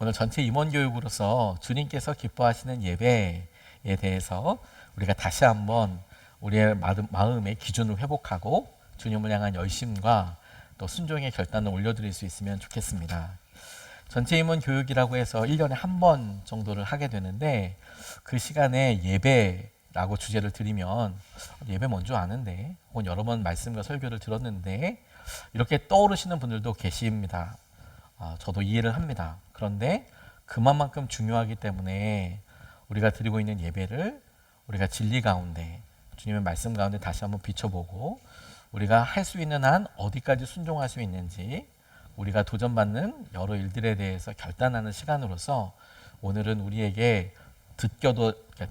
오늘 전체 임원 교육으로서 주님께서 기뻐하시는 예배에 대해서 우리가 다시 한번 우리의 마음의 기준을 회복하고 주님을 향한 열심과 또 순종의 결단을 올려드릴 수 있으면 좋겠습니다. 전체 임원 교육이라고 해서 1년에 한 번 정도를 하게 되는데 그 시간에 예배라고 주제를 드리면 예배 뭔 줄 아는데 혹은 여러 번 말씀과 설교를 들었는데 이렇게 떠오르시는 분들도 계십니다. 저도 이해를 합니다. 그런데 그만큼 중요하기 때문에 우리가 드리고 있는 예배를 우리가 진리 가운데 주님의 말씀 가운데 다시 한번 비춰보고 우리가 할 수 있는 한 어디까지 순종할 수 있는지 우리가 도전받는 여러 일들에 대해서 결단하는 시간으로서 오늘은 우리에게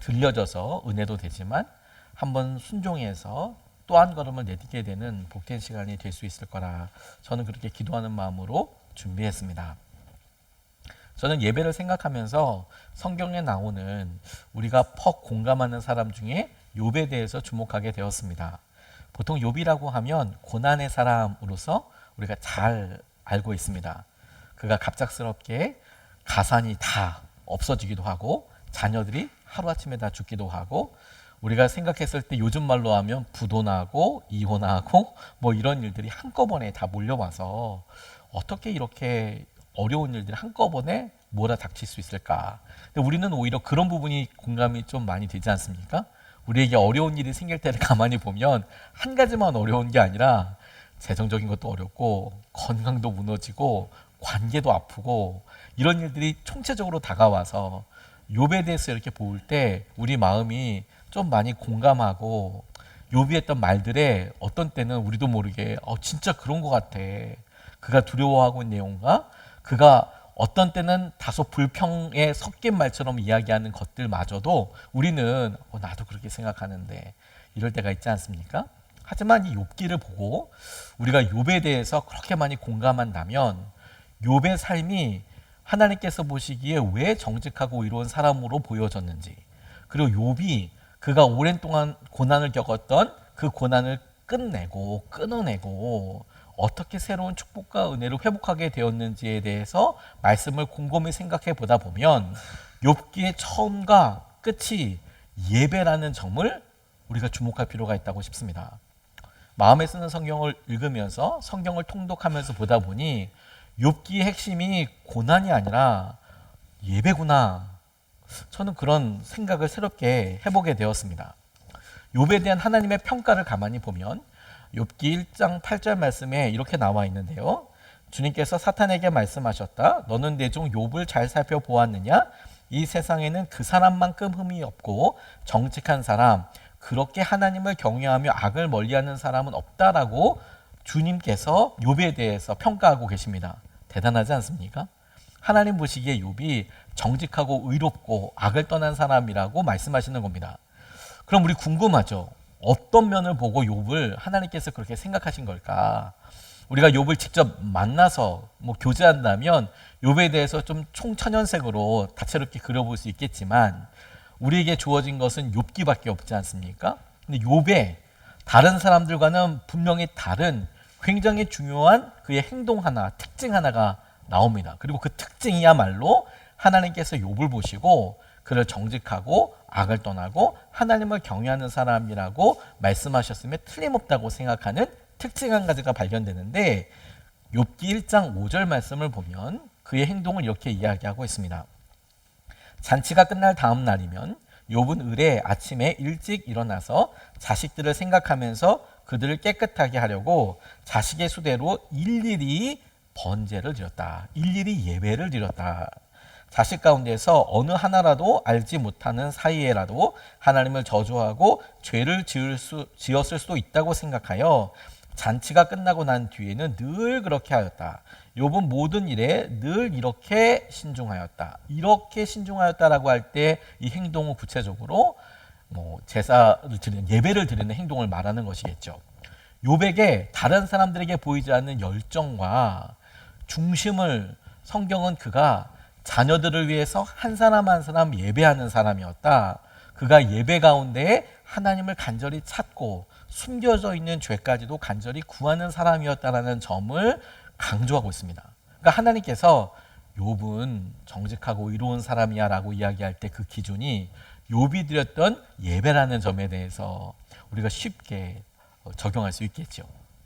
들려져서 은혜도 되지만 한번 순종해서 또 한 걸음을 내딛게 되는 복된 시간이 될 수 있을 거라 저는 그렇게 기도하는 마음으로 준비했습니다. 저는 예배를 생각하면서 성경에 나오는 우리가 퍽 공감하는 사람 중에 욥에 대해서 주목하게 되었습니다. 보통 욥이라고 하면 고난의 사람으로서 우리가 잘 알고 있습니다. 그가 갑작스럽게 가산이 다 없어지기도 하고 자녀들이 하루아침에 다 죽기도 하고 우리가 생각했을 때 요즘 말로 하면 부도나고 이혼하고 뭐 이런 일들이 한꺼번에 다 몰려와서 어떻게 이렇게 어려운 일들이 한꺼번에 몰아닥칠 수 있을까? 근데 우리는 오히려 그런 부분이 공감이 좀 많이 되지 않습니까? 우리에게 어려운 일이 생길 때를 가만히 보면 한 가지만 어려운 게 아니라 재정적인 것도 어렵고 건강도 무너지고 관계도 아프고 이런 일들이 총체적으로 다가와서 욥에 대해서 이렇게 볼 때 우리 마음이 좀 많이 공감하고 욥이 했던 말들에 어떤 때는 우리도 모르게 진짜 그런 것 같아. 그가 두려워하고 있는 내용과 그가 어떤 때는 다소 불평에 섞인 말처럼 이야기하는 것들마저도 우리는 나도 그렇게 생각하는데 이럴 때가 있지 않습니까? 하지만 이 욥기를 보고 우리가 욥에 대해서 그렇게 많이 공감한다면 욥의 삶이 하나님께서 보시기에 왜 정직하고 의로운 사람으로 보여졌는지 그리고 욥이 그가 오랜 동안 고난을 겪었던 그 고난을 끝내고 끊어내고 어떻게 새로운 축복과 은혜를 회복하게 되었는지에 대해서 말씀을 곰곰이 생각해 보다 보면 욥기의 처음과 끝이 예배라는 점을 우리가 주목할 필요가 있다고 싶습니다. 마음에 쓰는 성경을 읽으면서 성경을 통독하면서 보다 보니 욥기의 핵심이 고난이 아니라 예배구나. 저는 그런 생각을 새롭게 해보게 되었습니다. 욥에 대한 하나님의 평가를 가만히 보면 욥기 1장 8절 말씀에 이렇게 나와 있는데요. 주님께서 사탄에게 말씀하셨다. 너는 내 종 욥을 잘 살펴보았느냐? 이 세상에는 그 사람만큼 흠이 없고 정직한 사람, 그렇게 하나님을 경외하며 악을 멀리하는 사람은 없다라고 주님께서 욥에 대해서 평가하고 계십니다. 대단하지 않습니까? 하나님 보시기에 욥이 정직하고 의롭고 악을 떠난 사람이라고 말씀하시는 겁니다. 그럼 우리 궁금하죠? 어떤 면을 보고 욥을 하나님께서 그렇게 생각하신 걸까? 우리가 욥을 직접 만나서 교제한다면 욥에 대해서 좀 총천연색으로 다채롭게 그려볼 수 있겠지만 우리에게 주어진 것은 욥기밖에 없지 않습니까? 근데 욥에 다른 사람들과는 분명히 다른 굉장히 중요한 그의 행동 하나, 특징 하나가 나옵니다. 그리고 그 특징이야말로 하나님께서 욥을 보시고 그를 정직하고 악을 떠나고 하나님을 경외하는 사람이라고 말씀하셨음에 틀림없다고 생각하는 특징 한 가지가 발견되는데 욥기 1장 5절 말씀을 보면 그의 행동을 이렇게 이야기하고 있습니다. 잔치가 끝날 다음 날이면 욥은 을에 아침에 일찍 일어나서 자식들을 생각하면서 그들을 깨끗하게 하려고 자식의 수대로 일일이 번제를 드렸다. 일일이 예배를 드렸다. 자식 가운데서 어느 하나라도 알지 못하는 사이에라도 하나님을 저주하고 죄를 지었을 수도 있다고 생각하여 잔치가 끝나고 난 뒤에는 늘 그렇게 하였다. 욥은 모든 일에 늘 이렇게 신중하였다. 이렇게 신중하였다라고 할 때 이 행동은 구체적으로 제사를 드리는 예배를 드리는 행동을 말하는 것이겠죠. 욥에게 다른 사람들에게 보이지 않는 열정과 중심을 성경은 그가 자녀들을 위해서 한 사람 한 사람 예배하는 사람이었다. 그가 예배 가운데 하나님을 간절히 찾고 숨겨져 있는 죄까지도 간절히 구하는 사람이었다라는 점을 강조하고 있습니다. 그러니까 하나님께서 욥은 정직하고 의로운 사람이야라고 이야기할 때 그 기준이 욥이 드렸던 예배라는 점에 대해서 우리가 쉽게 적용할 수 있겠죠.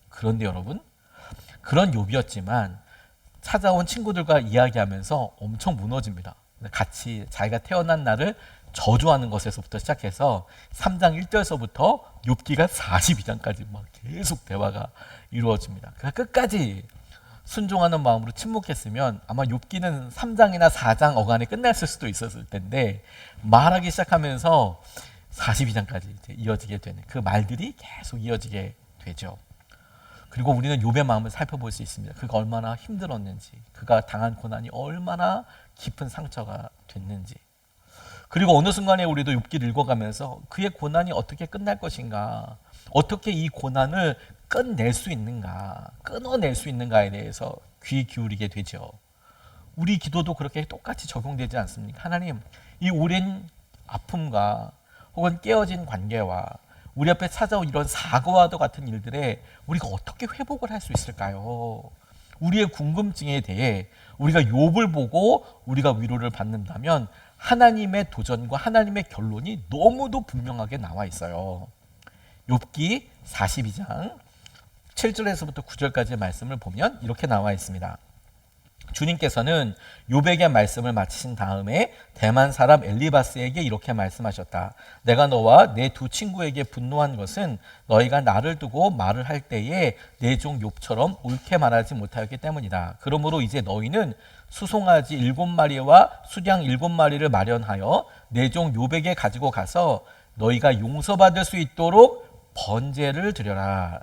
그런데 여러분, 그런 욥이었지만 찾아온 친구들과 이야기하면서 엄청 무너집니다. 같이 자기가 태어난 날을 저주하는 것에서부터 시작해서 3장 1절서부터 욥기가 42장까지 막 계속 대화가 이루어집니다. 그러니까 끝까지 순종하는 마음으로 침묵했으면 아마 욥기는 3장이나 4장 어간에 끝났을 수도 있었을 텐데 말하기 시작하면서 42장까지 이어지게 되는 그 말들이 계속 이어지게 되죠. 그리고 우리는 욥의 마음을 살펴볼 수 있습니다. 그가 얼마나 힘들었는지, 그가 당한 고난이 얼마나 깊은 상처가 됐는지. 그리고 어느 순간에 우리도 욥기를 읽어가면서 그의 고난이 어떻게 끝날 것인가, 어떻게 이 고난을 끝낼 수 있는가, 끊어낼 수 있는가에 대해서 귀 기울이게 되죠. 우리 기도도 그렇게 똑같이 적용되지 않습니까? 하나님, 이 오랜 아픔과 혹은 깨어진 관계와 우리 앞에 찾아온 이런 사고와도 같은 일들에 우리가 어떻게 회복을 할 수 있을까요? 우리의 궁금증에 대해 우리가 욥을 보고 우리가 위로를 받는다면 하나님의 도전과 하나님의 결론이 너무도 분명하게 나와 있어요. 욥기 42장 7절에서부터 9절까지의 말씀을 보면 이렇게 나와 있습니다. 주님께서는 욥에게 말씀을 마치신 다음에 대만 사람 엘리바스에게 이렇게 말씀하셨다. 내가 너와 내 두 친구에게 분노한 것은 너희가 나를 두고 말을 할 때에 내 종 욥처럼 옳게 말하지 못하였기 때문이다. 그러므로 이제 너희는 수송아지 7마리와 수량 7마리를 마련하여 내 종 욥에게 가지고 가서 너희가 용서받을 수 있도록 번제를 드려라.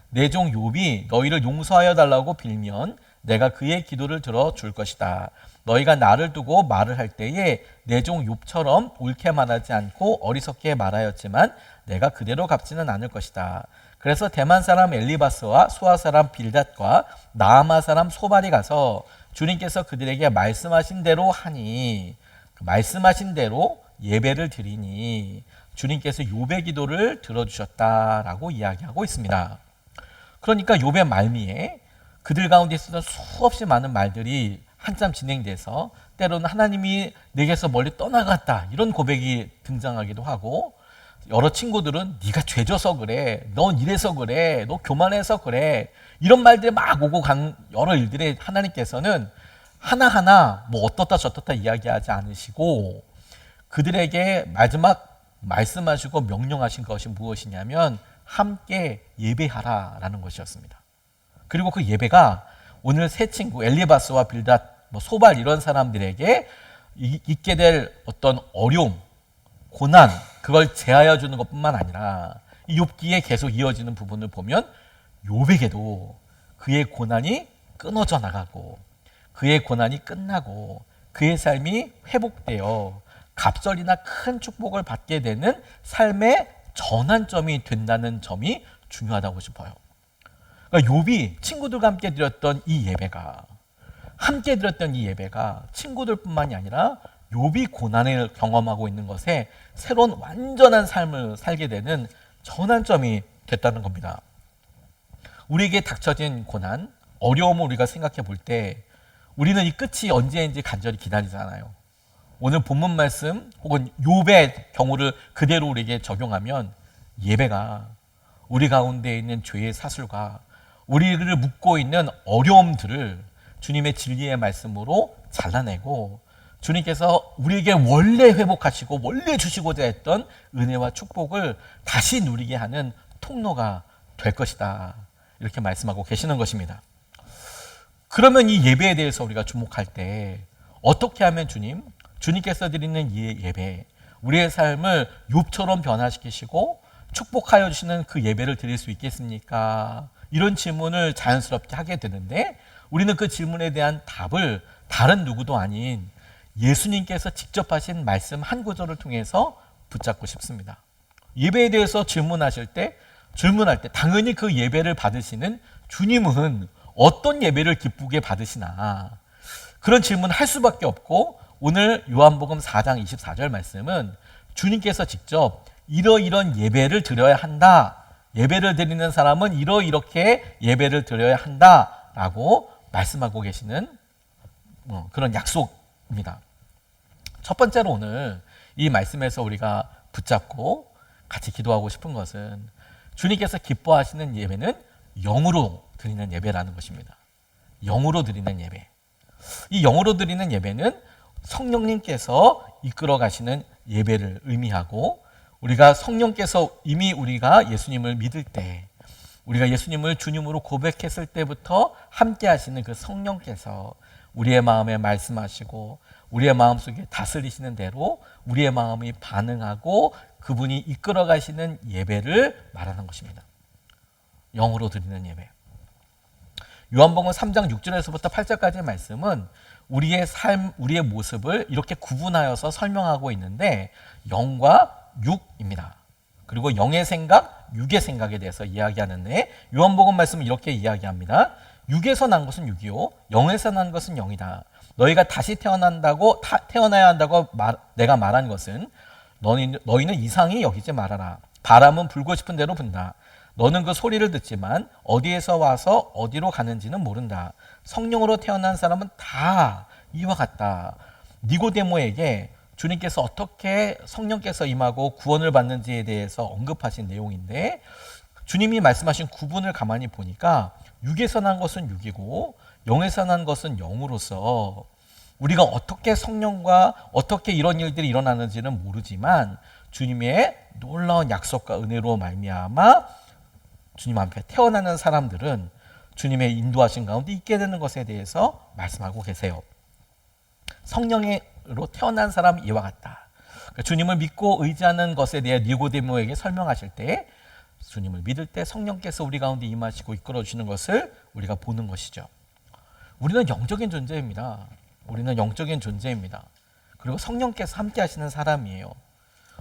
내 종 욥이 너희를 용서하여 달라고 빌면 내가 그의 기도를 들어줄 것이다. 너희가 나를 두고 말을 할 때에 내 종 욥처럼 옳게 말하지 않고 어리석게 말하였지만 내가 그대로 갚지는 않을 것이다. 그래서 대만 사람 엘리바스와 수아 사람 빌닷과 나아마 사람 소발이 가서 주님께서 그들에게 말씀하신 대로 하니, 말씀하신 대로 예배를 드리니 주님께서 욥의 기도를 들어주셨다라고 이야기하고 있습니다. 그러니까 욥의 말미에 그들 가운데 있었던 수없이 많은 말들이 한참 진행돼서 때로는 하나님이 내게서 멀리 떠나갔다 이런 고백이 등장하기도 하고, 여러 친구들은 네가 죄져서 그래, 넌 이래서 그래, 너 교만해서 그래, 이런 말들이 막 오고 간 여러 일들에 하나님께서는 하나하나 뭐 어떻다 저떻다 이야기하지 않으시고 그들에게 마지막 말씀하시고 명령하신 것이 무엇이냐면 함께 예배하라라는 것이었습니다. 그리고 그 예배가 오늘 세 친구 엘리바스와 빌닷, 소발 이런 사람들에게 있게 될 어떤 어려움, 고난, 그걸 제하여 주는 것뿐만 아니라 이 욥기에 계속 이어지는 부분을 보면 욥에게도 그의 고난이 끊어져 나가고 그의 고난이 끝나고 그의 삶이 회복되어 갑절이나 큰 축복을 받게 되는 삶의 전환점이 된다는 점이 중요하다고 싶어요. 그러니까 욥이 친구들과 함께 드렸던 이 예배가, 함께 드렸던 이 예배가 친구들뿐만이 아니라 욥이 고난을 경험하고 있는 것에 새로운 완전한 삶을 살게 되는 전환점이 됐다는 겁니다. 우리에게 닥쳐진 고난, 어려움을 우리가 생각해 볼 때 우리는 이 끝이 언제인지 간절히 기다리잖아요. 오늘 본문 말씀 혹은 욥의 경우를 그대로 우리에게 적용하면 예배가 우리 가운데 있는 죄의 사슬과 우리를 묶고 있는 어려움들을 주님의 진리의 말씀으로 잘라내고 주님께서 우리에게 원래 회복하시고 원래 주시고자 했던 은혜와 축복을 다시 누리게 하는 통로가 될 것이다. 이렇게 말씀하고 계시는 것입니다. 그러면 이 예배에 대해서 우리가 주목할 때 어떻게 하면 주님께서 드리는 이 예배, 우리의 삶을 욥처럼 변화시키시고 축복하여 주시는 그 예배를 드릴 수 있겠습니까? 이런 질문을 자연스럽게 하게 되는데 우리는 그 질문에 대한 답을 다른 누구도 아닌 예수님께서 직접 하신 말씀 한 구절을 통해서 붙잡고 싶습니다. 예배에 대해서 질문할 때 당연히 그 예배를 받으시는 주님은 어떤 예배를 기쁘게 받으시나, 그런 질문을 할 수밖에 없고, 오늘 요한복음 4장 24절 말씀은 주님께서 직접 이러이런 예배를 드려야 한다, 예배를 드리는 사람은 이렇게 예배를 드려야 한다라고 말씀하고 계시는 그런 약속입니다. 첫 번째로 오늘 이 말씀에서 우리가 붙잡고 같이 기도하고 싶은 것은 주님께서 기뻐하시는 예배는 영으로 드리는 예배라는 것입니다. 영으로 드리는 예배. 이 영으로 드리는 예배는 성령님께서 이끌어 가시는 예배를 의미하고, 우리가 성령께서 이미 우리가 예수님을 믿을 때, 우리가 예수님을 주님으로 고백했을 때부터 함께 하시는 그 성령께서 우리의 마음에 말씀하시고 우리의 마음속에 다스리시는 대로 우리의 마음이 반응하고 그분이 이끌어 가시는 예배를 말하는 것입니다. 영으로 드리는 예배. 요한복음 3장 6절에서부터 8절까지의 말씀은 우리의 삶, 우리의 모습을 이렇게 구분하여서 설명하고 있는데, 영과 육입니다. 그리고 영의 생각, 육의 생각에 대해서 이야기하는데, 요한복음 말씀은 이렇게 이야기합니다. 육에서 난 것은 육이요, 영에서 난 것은 영이다. 너희가 다시 태어나야 한다고 내가 말한 것은 너희는 이상히 여기지 말아라. 바람은 불고 싶은 대로 분다. 너는 그 소리를 듣지만 어디에서 와서 어디로 가는지는 모른다. 성령으로 태어난 사람은 다 이와 같다. 니고데모에게 주님께서 어떻게 성령께서 임하고 구원을 받는지에 대해서 언급하신 내용인데, 주님이 말씀하신 구분을 가만히 보니까 육에서 난 것은 육이고 영에서 난 것은 영으로서, 우리가 어떻게 성령과 어떻게 이런 일들이 일어나는지는 모르지만 주님의 놀라운 약속과 은혜로 말미암아 주님 앞에 태어나는 사람들은 주님의 인도하신 가운데 있게 되는 것에 대해서 말씀하고 계세요. 성령으로 태어난 사람이 이와 같다. 그러니까 주님을 믿고 의지하는 것에 대해 니고데모에게 설명하실 때, 주님을 믿을 때 성령께서 우리 가운데 임하시고 이끌어 주시는 것을 우리가 보는 것이죠. 우리는 영적인 존재입니다. 우리는 영적인 존재입니다. 그리고 성령께서 함께 하시는 사람이에요.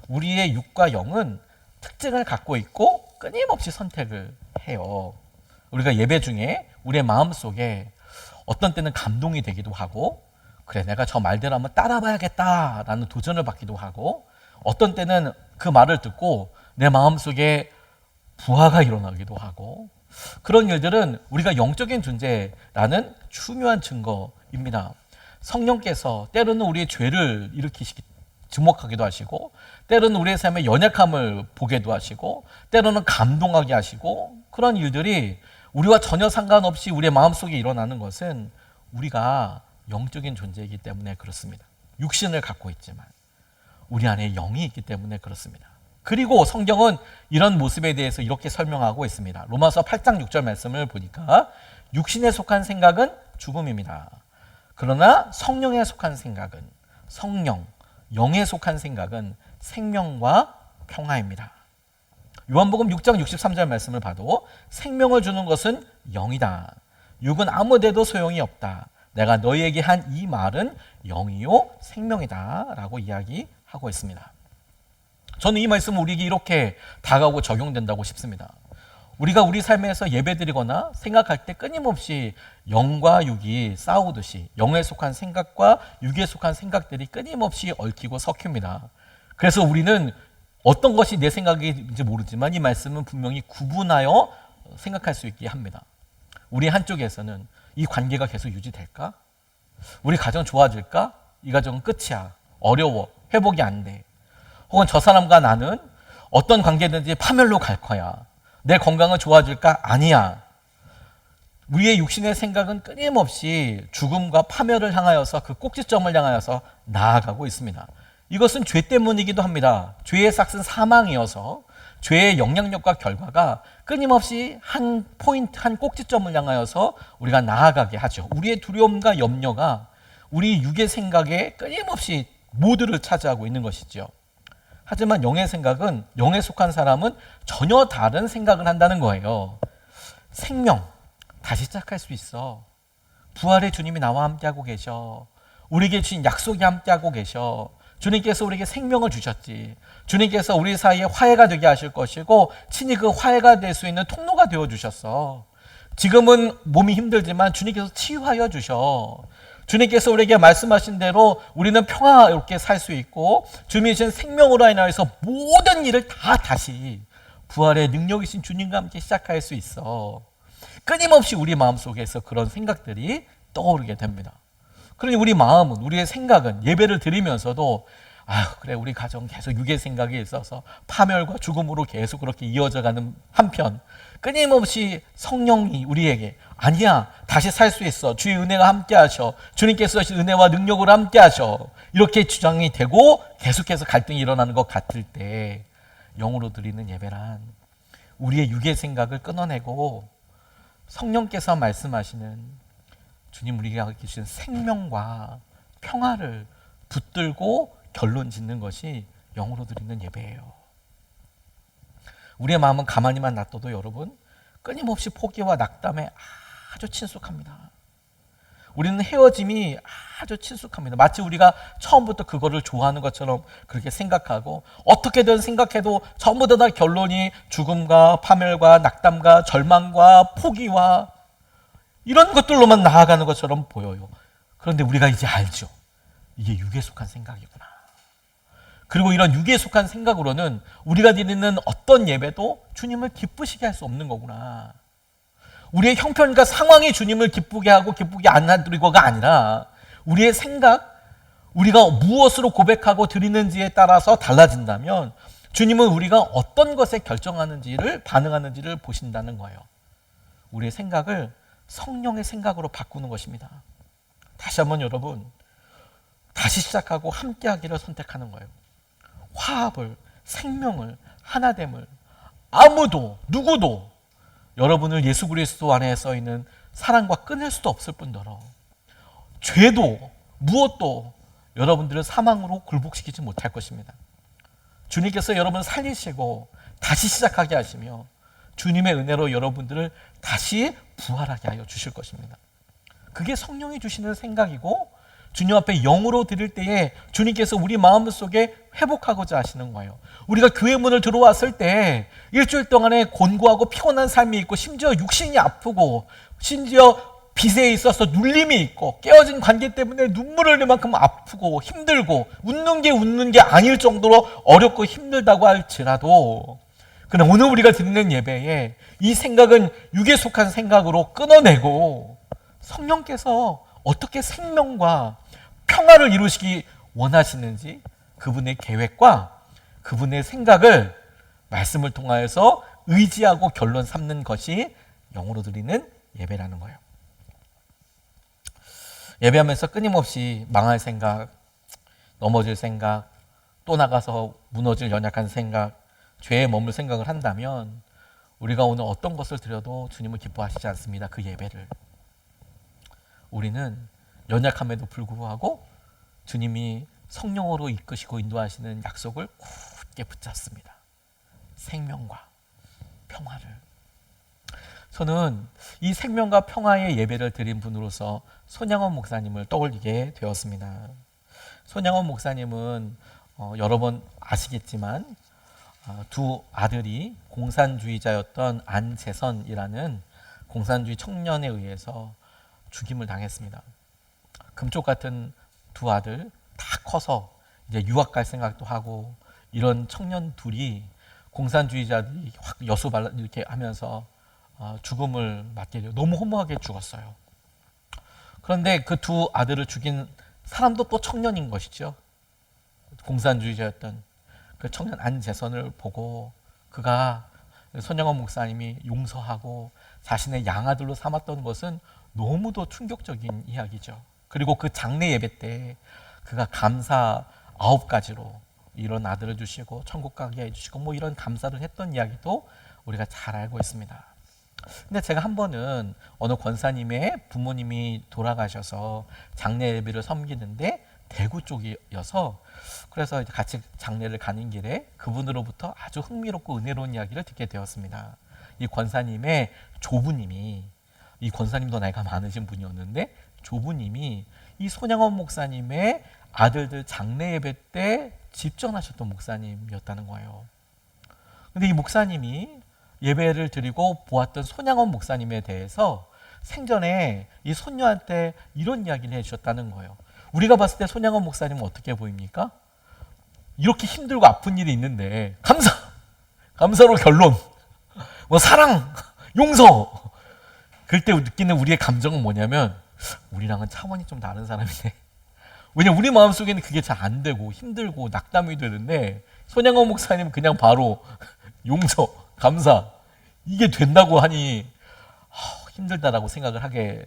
우리의 육과 영은 특징을 갖고 있고 끊임없이 선택을 해요. 우리가 예배 중에 우리의 마음속에 어떤 때는 감동이 되기도 하고, 그래 내가 저 말대로 한번 따라봐야겠다라는 도전을 받기도 하고, 어떤 때는 그 말을 듣고 내 마음속에 부하가 일어나기도 하고, 그런 일들은 우리가 영적인 존재라는 중요한 증거입니다. 성령께서 때로는 우리의 죄를 주목하기도 하시고, 때로는 우리의 삶의 연약함을 보게도 하시고, 때로는 감동하게 하시고, 그런 일들이 우리와 전혀 상관없이 우리의 마음속에 일어나는 것은 우리가 영적인 존재이기 때문에 그렇습니다. 육신을 갖고 있지만 우리 안에 영이 있기 때문에 그렇습니다. 그리고 성경은 이런 모습에 대해서 이렇게 설명하고 있습니다. 로마서 8장 6절 말씀을 보니까 육신에 속한 생각은 죽음입니다. 그러나 성령에 속한 생각은 성령, 영에 속한 생각은 생명과 평화입니다. 요한복음 6장 63절 말씀을 봐도 생명을 주는 것은 영이다. 육은 아무데도 소용이 없다. 내가 너희에게 한 이 말은 영이요 생명이다 라고 이야기하고 있습니다. 저는 이 말씀은 우리에게 이렇게 다가오고 적용된다고 싶습니다. 우리가 우리 삶에서 예배드리거나 생각할 때 끊임없이 영과 육이 싸우듯이 영에 속한 생각과 육에 속한 생각들이 끊임없이 얽히고 섞입니다. 그래서 우리는 어떤 것이 내 생각인지 모르지만 이 말씀은 분명히 구분하여 생각할 수 있게 합니다. 우리 한쪽에서는 이 관계가 계속 유지될까? 우리 가정 좋아질까? 이 가정은 끝이야. 어려워. 회복이 안 돼. 혹은 저 사람과 나는 어떤 관계든지 파멸로 갈 거야. 내 건강은 좋아질까? 아니야. 우리의 육신의 생각은 끊임없이 죽음과 파멸을 향하여서 그 꼭지점을 향하여서 나아가고 있습니다. 이것은 죄 때문이기도 합니다. 죄의 삭은 사망이어서 죄의 영향력과 결과가 끊임없이 한 포인트, 한 꼭지점을 향하여서 우리가 나아가게 하죠. 우리의 두려움과 염려가 우리 육의 생각에 끊임없이 모두를 차지하고 있는 것이죠. 하지만 영의 생각은, 영에 속한 사람은 전혀 다른 생각을 한다는 거예요. 생명, 다시 시작할 수 있어. 부활의 주님이 나와 함께하고 계셔. 우리에게 주신 약속이 함께하고 계셔. 주님께서 우리에게 생명을 주셨지. 주님께서 우리 사이에 화해가 되게 하실 것이고 친히 그 화해가 될 수 있는 통로가 되어주셨어. 지금은 몸이 힘들지만 주님께서 치유하여 주셔. 주님께서 우리에게 말씀하신 대로 우리는 평화롭게 살 수 있고 주님이 주신 생명으로 인하여서 모든 일을 다 다시 부활의 능력이신 주님과 함께 시작할 수 있어. 끊임없이 우리 마음속에서 그런 생각들이 떠오르게 됩니다. 그러니 우리 마음은, 우리의 생각은 예배를 드리면서도 그래, 우리 가정 계속 육의 생각에 있어서 파멸과 죽음으로 계속 그렇게 이어져 가는 한편, 끊임없이 성령이 우리에게 아니야, 다시 살 수 있어, 주의 은혜가 함께 하셔, 주님께서 은혜와 능력으로 함께 하셔, 이렇게 주장이 되고 계속해서 갈등이 일어나는 것 같을 때, 영으로 드리는 예배란 우리의 육의 생각을 끊어내고 성령께서 말씀하시는, 주님 우리가 주신 생명과 평화를 붙들고 결론 짓는 것이 영으로 드리는 예배예요. 우리의 마음은 가만히만 놔둬도 여러분 끊임없이 포기와 낙담에 아주 친숙합니다. 우리는 헤어짐이 아주 친숙합니다. 마치 우리가 처음부터 그거를 좋아하는 것처럼 그렇게 생각하고, 어떻게든 생각해도 전부 다 결론이 죽음과 파멸과 낙담과 절망과 포기와 이런 것들로만 나아가는 것처럼 보여요. 그런데 우리가 이제 알죠. 이게 육에 속한 생각이구나. 그리고 이런 육에 속한 생각으로는 우리가 드리는 어떤 예배도 주님을 기쁘시게 할 수 없는 거구나. 우리의 형편과 상황이 주님을 기쁘게 하고 기쁘게 안 하리고가 아니라 우리의 생각, 우리가 무엇으로 고백하고 드리는지에 따라서 달라진다면 주님은 우리가 어떤 것에 결정하는지를, 반응하는지를 보신다는 거예요. 우리의 생각을 성령의 생각으로 바꾸는 것입니다. 다시 한번 여러분, 다시 시작하고 함께 하기를 선택하는 거예요. 화합을, 생명을, 하나됨을, 아무도, 누구도 여러분을 예수 그리스도 안에 써 있는 사랑과 끊을 수도 없을 뿐더러 죄도 무엇도 여러분들을 사망으로 굴복시키지 못할 것입니다. 주님께서 여러분을 살리시고 다시 시작하게 하시며 주님의 은혜로 여러분들을 다시 부활하게 하여 주실 것입니다. 그게 성령이 주시는 생각이고, 주님 앞에 영으로 드릴 때에 주님께서 우리 마음속에 회복하고자 하시는 거예요. 우리가 교회 문을 들어왔을 때 일주일 동안에 곤고하고 피곤한 삶이 있고, 심지어 육신이 아프고, 심지어 빚에 있어서 눌림이 있고, 깨어진 관계 때문에 눈물을 흘릴 만큼 아프고 힘들고, 웃는 게 아닐 정도로 어렵고 힘들다고 할지라도, 그러나 오늘 우리가 드리는 예배에 이 생각은 육에 속한 생각으로 끊어내고 성령께서 어떻게 생명과 평화를 이루시기 원하시는지 그분의 계획과 그분의 생각을 말씀을 통하여서 의지하고 결론 삼는 것이 영으로 드리는 예배라는 거예요. 예배하면서 끊임없이 망할 생각, 넘어질 생각, 또 나가서 무너질 연약한 생각, 죄에 머물 생각을 한다면 우리가 오늘 어떤 것을 드려도 주님을 기뻐하시지 않습니다. 그 예배를. 우리는 연약함에도 불구하고 주님이 성령으로 이끄시고 인도하시는 약속을 굳게 붙잡습니다. 생명과 평화를. 저는 이 생명과 평화의 예배를 드린 분으로서 손양원 목사님을 떠올리게 되었습니다. 손양원 목사님은 여러 번 아시겠지만 두 아들이 공산주의자였던 안재선이라는 공산주의 청년에 의해서 죽임을 당했습니다. 금쪽 같은 두 아들 다 커서 이제 유학 갈 생각도 하고, 이런 청년 둘이 공산주의자들이 확 여수발라 이렇게 하면서 죽음을 맞게 돼요. 너무 허무하게 죽었어요. 그런데 그 두 아들을 죽인 사람도 또 청년인 것이죠. 공산주의자였던 그 청년 안재선을 보고 그가, 손양원 목사님이 용서하고 자신의 양아들로 삼았던 것은 너무도 충격적인 이야기죠. 그리고 그 장례 예배 때 그가 감사 9가지로 이런 아들을 주시고 천국 가게 해주시고 뭐 이런 감사를 했던 이야기도 우리가 잘 알고 있습니다. 근데 제가 한 번은 어느 권사님의 부모님이 돌아가셔서 장례 예배를 섬기는데 대구 쪽이어서, 그래서 같이 장례를 가는 길에 그분으로부터 아주 흥미롭고 은혜로운 이야기를 듣게 되었습니다. 이 권사님의 조부님이, 이 권사님도 나이가 많으신 분이었는데 조부님이 이 손양원 목사님의 아들들 장례 예배 때 집전하셨던 목사님이었다는 거예요. 근데 이 목사님이 예배를 드리고 보았던 손양원 목사님에 대해서 생전에 이 손녀한테 이런 이야기를 해주셨다는 거예요. 우리가 봤을 때 손양원 목사님은 어떻게 보입니까? 이렇게 힘들고 아픈 일이 있는데 감사로 결론, 뭐 사랑, 용서. 그럴 때 느끼는 우리의 감정은 뭐냐면 우리랑은 차원이 좀 다른 사람이네. 왜냐면 우리 마음속에는 그게 잘 안 되고 힘들고 낙담이 되는데 손양원 목사님은 그냥 바로 용서, 감사 이게 된다고 하니 힘들다라고 생각을 하게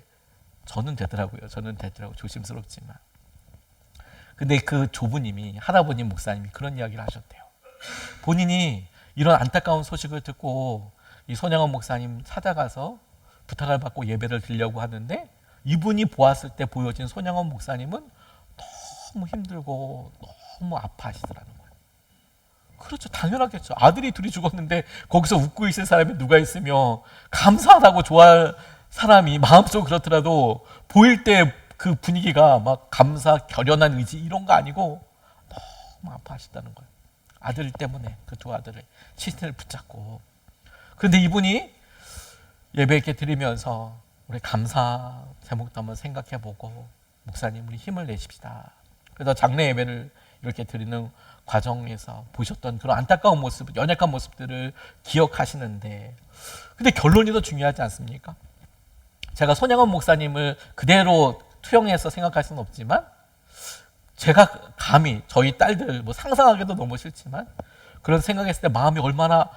저는 되더라고요. 조심스럽지만. 근데 그 조부님이, 할아버님 목사님이 그런 이야기를 하셨대요. 본인이 이런 안타까운 소식을 듣고 이 손양원 목사님 찾아가서 부탁을 받고 예배를 드리려고 하는데 이분이 보았을 때 보여진 손양원 목사님은 너무 힘들고 너무 아파하시더라는 거예요. 그렇죠. 당연하겠죠. 아들이 둘이 죽었는데 거기서 웃고 있을 사람이 누가 있으며 감사하다고 좋아할 사람이 마음속으로 그렇더라도 보일 때 그 분위기가 막 감사, 결연한 의지 이런 거 아니고 너무 아파하시다는 거예요. 아들 때문에 그 두 아들을 시신을 붙잡고. 그런데 이분이 예배 이렇게 드리면서 우리 감사 제목도 한번 생각해보고 목사님 우리 힘을 내십시다. 그래서 장례 예배를 이렇게 드리는 과정에서 보셨던 그런 안타까운 모습, 연약한 모습들을 기억하시는데 근데 결론이 더 중요하지 않습니까? 제가 손양원 목사님을 그대로 투영해서 생각할 수는 없지만 제가 감히 저희 딸들 뭐 상상하기도 너무 싫지만 그런 생각했을 때 마음이 얼마나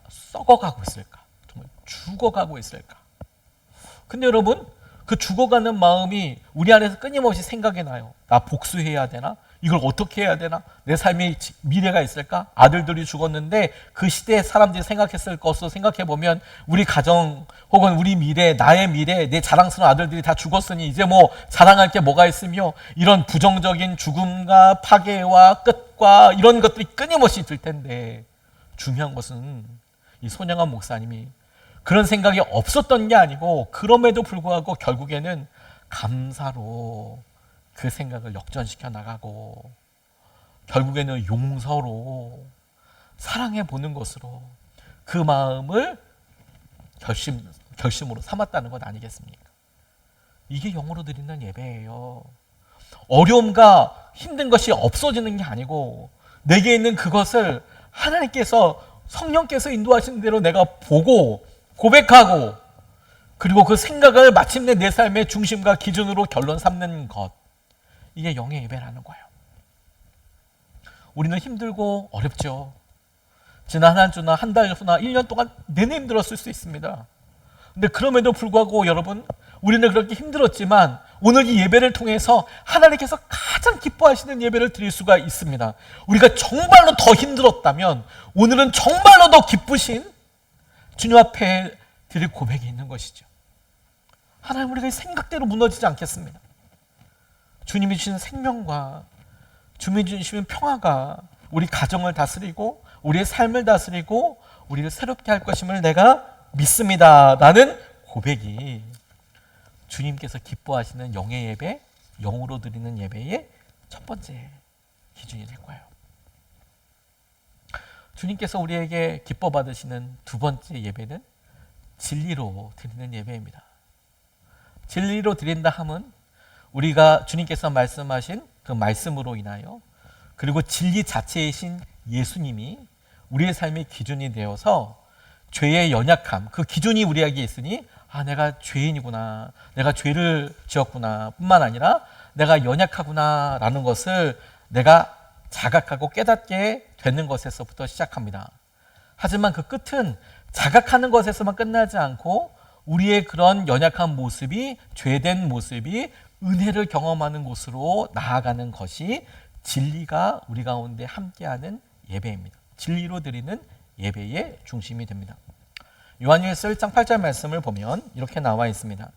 썩어가고 있을까, 정말 죽어가고 있을까. 근데 여러분 그 죽어가는 마음이 우리 안에서 끊임없이 생각이 나요. 나 복수해야 되나? 이걸 어떻게 해야 되나? 내 삶에 미래가 있을까? 아들들이 죽었는데 그 시대에 사람들이 생각했을 것으로 생각해보면 우리 가정 혹은 우리 미래, 나의 미래, 내 자랑스러운 아들들이 다 죽었으니 이제 뭐 자랑할 게 뭐가 있으며 이런 부정적인 죽음과 파괴와 끝과 이런 것들이 끊임없이 들 텐데 중요한 것은 이 손양원 목사님이 그런 생각이 없었던 게 아니고 그럼에도 불구하고 결국에는 감사로 그 생각을 역전시켜 나가고 결국에는 용서로 사랑해 보는 것으로 그 마음을 결심으로 삼았다는 것 아니겠습니까? 이게 영으로 드리는 예배예요. 어려움과 힘든 것이 없어지는 게 아니고 내게 있는 그것을 하나님께서 성령께서 인도하시는 대로 내가 보고 고백하고 그리고 그 생각을 마침내 내 삶의 중심과 기준으로 결론 삼는 것, 이게 영의 예배라는 거예요. 우리는 힘들고 어렵죠. 지난 한 주나 한 달 후나 1년 동안 내내 힘들었을 수 있습니다. 근데 그럼에도 불구하고 여러분 우리는 그렇게 힘들었지만 오늘 이 예배를 통해서 하나님께서 가장 기뻐하시는 예배를 드릴 수가 있습니다. 우리가 정말로 더 힘들었다면 오늘은 정말로 더 기쁘신 주님 앞에 드릴 고백이 있는 것이죠. 하나님 우리가 생각대로 무너지지 않겠습니다. 주님이 주신 생명과 주님이 주시는 평화가 우리 가정을 다스리고 우리의 삶을 다스리고 우리를 새롭게 할 것임을 내가 믿습니다. 라는 고백이 주님께서 기뻐하시는 영의 예배, 영으로 드리는 예배의 첫 번째 기준이 될 거예요. 주님께서 우리에게 기뻐 받으시는 두 번째 예배는 진리로 드리는 예배입니다. 진리로 드린다 함은 우리가 주님께서 말씀하신 그 말씀으로 인하여 그리고 진리 자체이신 예수님이 우리의 삶의 기준이 되어서 죄의 연약함, 그 기준이 우리에게 있으니 내가 죄인이구나, 내가 죄를 지었구나 뿐만 아니라 내가 연약하구나 라는 것을 내가 자각하고 깨닫게 되는 것에서부터 시작합니다. 하지만 그 끝은 자각하는 것에서만 끝나지 않고 우리의 그런 연약한 모습이, 죄된 모습이 은혜를 경험하는 곳으로 나아가는 것이 진리가 우리 가운데 함께하는 예배입니다. 진리로 드리는 예배의 중심이 됩니다. 요한일서 1장 8절 말씀을 보면 이렇게 나와 있습니다.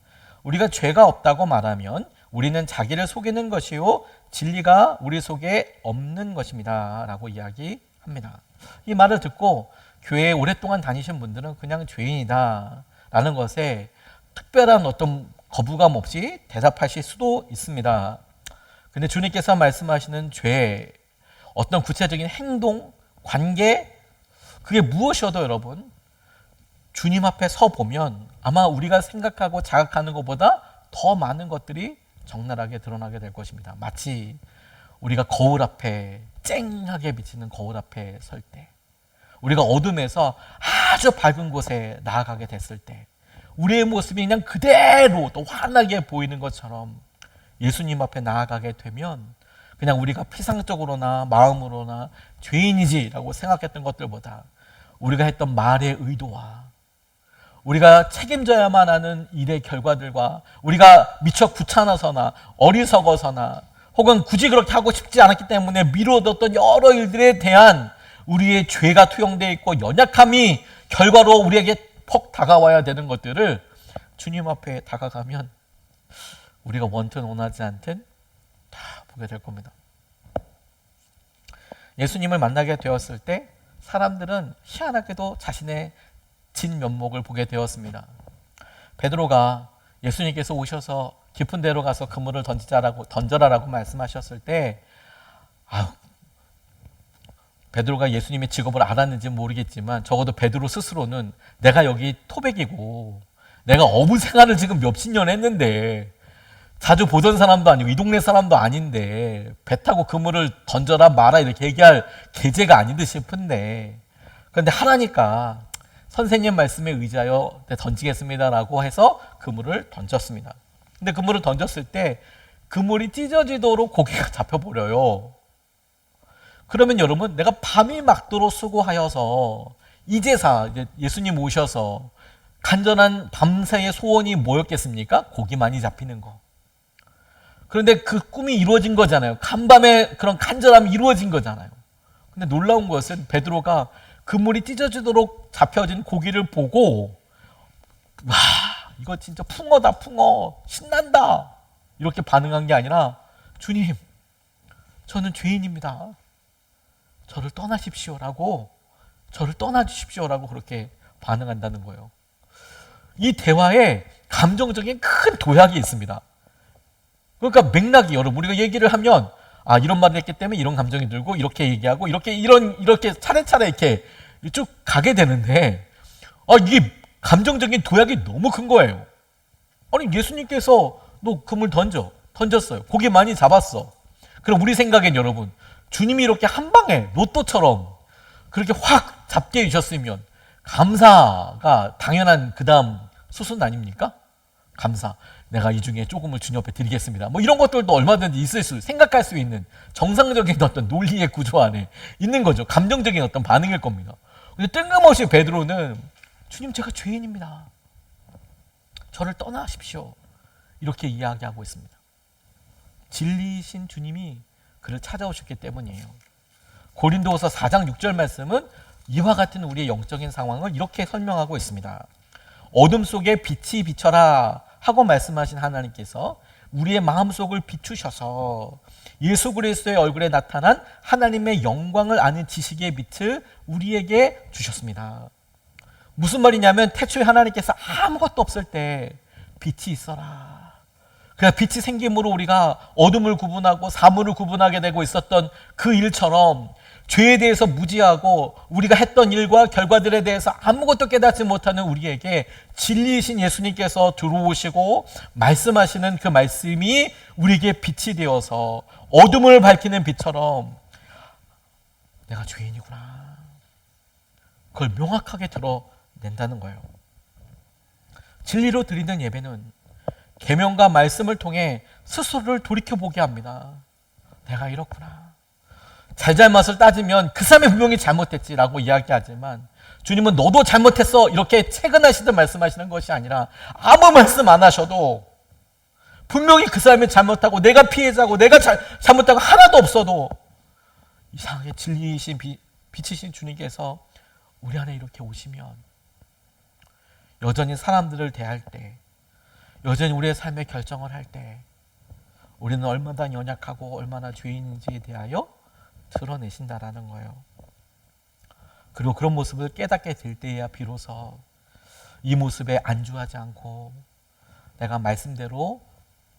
우리가 죄가 없다고 말하면 우리는 자기를 속이는 것이요 진리가 우리 속에 없는 것입니다. 라고 이야기합니다. 이 말을 듣고 교회에 오랫동안 다니신 분들은 그냥 죄인이다 라는 것에 특별한 어떤 거부감 없이 대답하실 수도 있습니다. 근데 주님께서 말씀하시는 죄, 어떤 구체적인 행동, 관계, 그게 무엇이어도 여러분 주님 앞에 서 보면 아마 우리가 생각하고 자각하는 것보다 더 많은 것들이 적나라하게 드러나게 될 것입니다. 마치 우리가 거울 앞에 쨍하게 비치는 거울 앞에 설 때, 우리가 어둠에서 아주 밝은 곳에 나아가게 됐을 때, 우리의 모습이 그냥 그대로 또 환하게 보이는 것처럼 예수님 앞에 나아가게 되면 그냥 우리가 피상적으로나 마음으로나 죄인이지라고 생각했던 것들보다 우리가 했던 말의 의도와 우리가 책임져야만 하는 일의 결과들과 우리가 미처 귀찮아서나 어리석어서나 혹은 굳이 그렇게 하고 싶지 않았기 때문에 미뤄뒀던 여러 일들에 대한 우리의 죄가 투영되어 있고 연약함이 결과로 우리에게 퍽 다가와야 되는 것들을 주님 앞에 다가가면 우리가 원튼 원하지 않든 다 보게 될 겁니다. 예수님을 만나게 되었을 때 사람들은 희한하게도 자신의 진면목을 보게 되었습니다. 베드로가 예수님께서 오셔서 깊은 데로 가서 그물을 던져라라고 말씀하셨을 때 베드로가 예수님의 직업을 알았는지 모르겠지만 적어도 베드로 스스로는 내가 여기 토백이고 내가 어부 생활을 지금 몇십 년 했는데 자주 보던 사람도 아니고 이 동네 사람도 아닌데 배 타고 그물을 던져라 마라 이렇게 얘기할 계제가 아닌 듯 싶은데 그런데 하라니까 선생님 말씀에 의지하여 던지겠습니다라고 해서 그물을 던졌습니다. 근데 그물을 던졌을 때 그물이 찢어지도록 고기가 잡혀버려요. 그러면 여러분 내가 밤이 막도록 수고하여서 이제사 예수님 오셔서 간절한 밤새의 소원이 뭐였겠습니까? 고기 많이 잡히는 거. 그런데 그 꿈이 이루어진 거잖아요. 간밤에 그런 간절함이 이루어진 거잖아요. 근데 놀라운 것은 베드로가 그물이 찢어지도록 잡혀진 고기를 보고 와 이거 진짜 풍어다 풍어 신난다 이렇게 반응한 게 아니라 주님 저는 죄인입니다. 저를 떠나십시오라고 저를 떠나주십시오라고 그렇게 반응한다는 거예요. 이 대화에 감정적인 큰 도약이 있습니다. 그러니까 맥락이 여러분 우리가 얘기를 하면 이런 말을 했기 때문에 이런 감정이 들고 이렇게 얘기하고 이렇게 차례차례 이렇게 쭉 가게 되는데 이게 감정적인 도약이 너무 큰 거예요. 아니 예수님께서 너 그물 던졌어요. 고기 많이 잡았어. 그럼 우리 생각엔 여러분 주님이 이렇게 한 방에 로또처럼 그렇게 확 잡게 해주셨으면 감사가 당연한 그 다음 수순 아닙니까? 감사. 내가 이 중에 조금을 주님 앞에 드리겠습니다. 뭐 이런 것들도 얼마든지 생각할 수 있는 정상적인 어떤 논리의 구조 안에 있는 거죠. 감정적인 어떤 반응일 겁니다. 근데 뜬금없이 베드로는 주님 제가 죄인입니다. 저를 떠나십시오. 이렇게 이야기하고 있습니다. 진리이신 주님이 그를 찾아오셨기 때문이에요. 고린도후서 4장 6절 말씀은 이와 같은 우리의 영적인 상황을 이렇게 설명하고 있습니다. 어둠 속에 빛이 비춰라 하고 말씀하신 하나님께서 우리의 마음속을 비추셔서 예수 그리스도의 얼굴에 나타난 하나님의 영광을 아는 지식의 빛을 우리에게 주셨습니다. 무슨 말이냐면 태초에 하나님께서 아무것도 없을 때 빛이 있어라. 그래서 빛이 생김으로 우리가 어둠을 구분하고 사물을 구분하게 되고 있었던 그 일처럼 죄에 대해서 무지하고 우리가 했던 일과 결과들에 대해서 아무것도 깨닫지 못하는 우리에게 진리이신 예수님께서 들어오시고 말씀하시는 그 말씀이 우리에게 빛이 되어서 어둠을 밝히는 빛처럼 내가 죄인이구나. 그걸 명확하게 드러낸다는 거예요. 진리로 드리는 예배는 계명과 말씀을 통해 스스로를 돌이켜보게 합니다. 내가 이렇구나. 잘잘못을 따지면 그 사람이 분명히 잘못했지라고 이야기하지만 주님은 너도 잘못했어 이렇게 채근하시듯 말씀하시는 것이 아니라 아무 말씀 안 하셔도 분명히 그 사람이 잘못하고 내가 피해자고 내가 잘못하고 하나도 없어도 이상하게 진리이신 빛이신 주님께서 우리 안에 이렇게 오시면 여전히 사람들을 대할 때 여전히 우리의 삶의 결정을 할 때 우리는 얼마나 연약하고 얼마나 죄인인지에 대하여 드러내신다라는 거예요. 그리고 그런 모습을 깨닫게 될 때에야 비로소 이 모습에 안주하지 않고 내가 말씀대로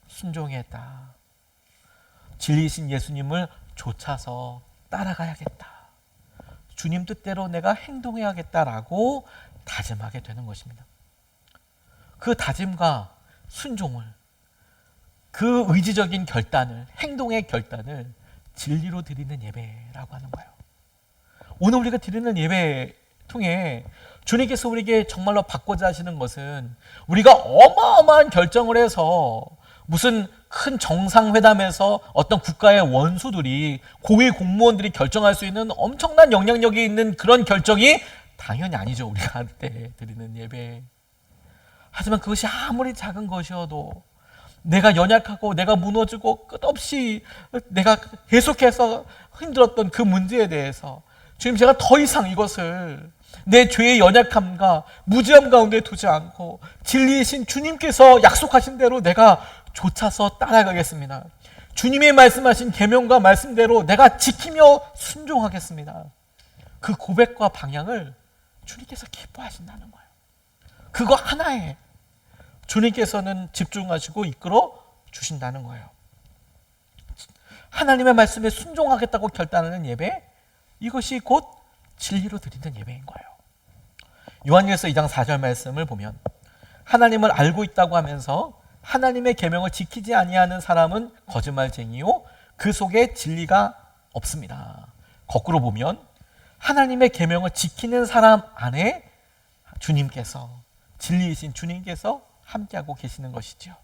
순종했다. 진리이신 예수님을 좇아서 따라가야겠다. 주님 뜻대로 내가 행동해야겠다라고 다짐하게 되는 것입니다. 그 다짐과 순종을 그 의지적인 결단을 행동의 결단을 진리로 드리는 예배라고 하는 거예요. 오늘 우리가 드리는 예배 통해 주님께서 우리에게 정말로 받고자 하시는 것은 우리가 어마어마한 결정을 해서 무슨 큰 정상회담에서 어떤 국가의 원수들이 고위 공무원들이 결정할 수 있는 엄청난 영향력이 있는 그런 결정이 당연히 아니죠. 우리가 한때 드리는 예배. 하지만 그것이 아무리 작은 것이어도 내가 연약하고 내가 무너지고 끝없이 내가 계속해서 힘들었던 그 문제에 대해서 주님, 제가 더 이상 이것을 내 죄의 연약함과 무지함 가운데 두지 않고 진리이신 주님께서 약속하신 대로 내가 좇아서 따라가겠습니다. 주님의 말씀하신 계명과 말씀대로 내가 지키며 순종하겠습니다. 그 고백과 방향을 주님께서 기뻐하신다는 거예요. 그거 하나에 주님께서는 집중하시고 이끌어 주신다는 거예요. 하나님의 말씀에 순종하겠다고 결단하는 예배, 이것이 곧 진리로 드리는 예배인 거예요. 요한일서 2장 4절 말씀을 보면 하나님을 알고 있다고 하면서 하나님의 계명을 지키지 아니하는 사람은 거짓말쟁이요 그 속에 진리가 없습니다. 거꾸로 보면 하나님의 계명을 지키는 사람 안에 주님께서, 진리이신 주님께서 함께하고 계시는 것이죠.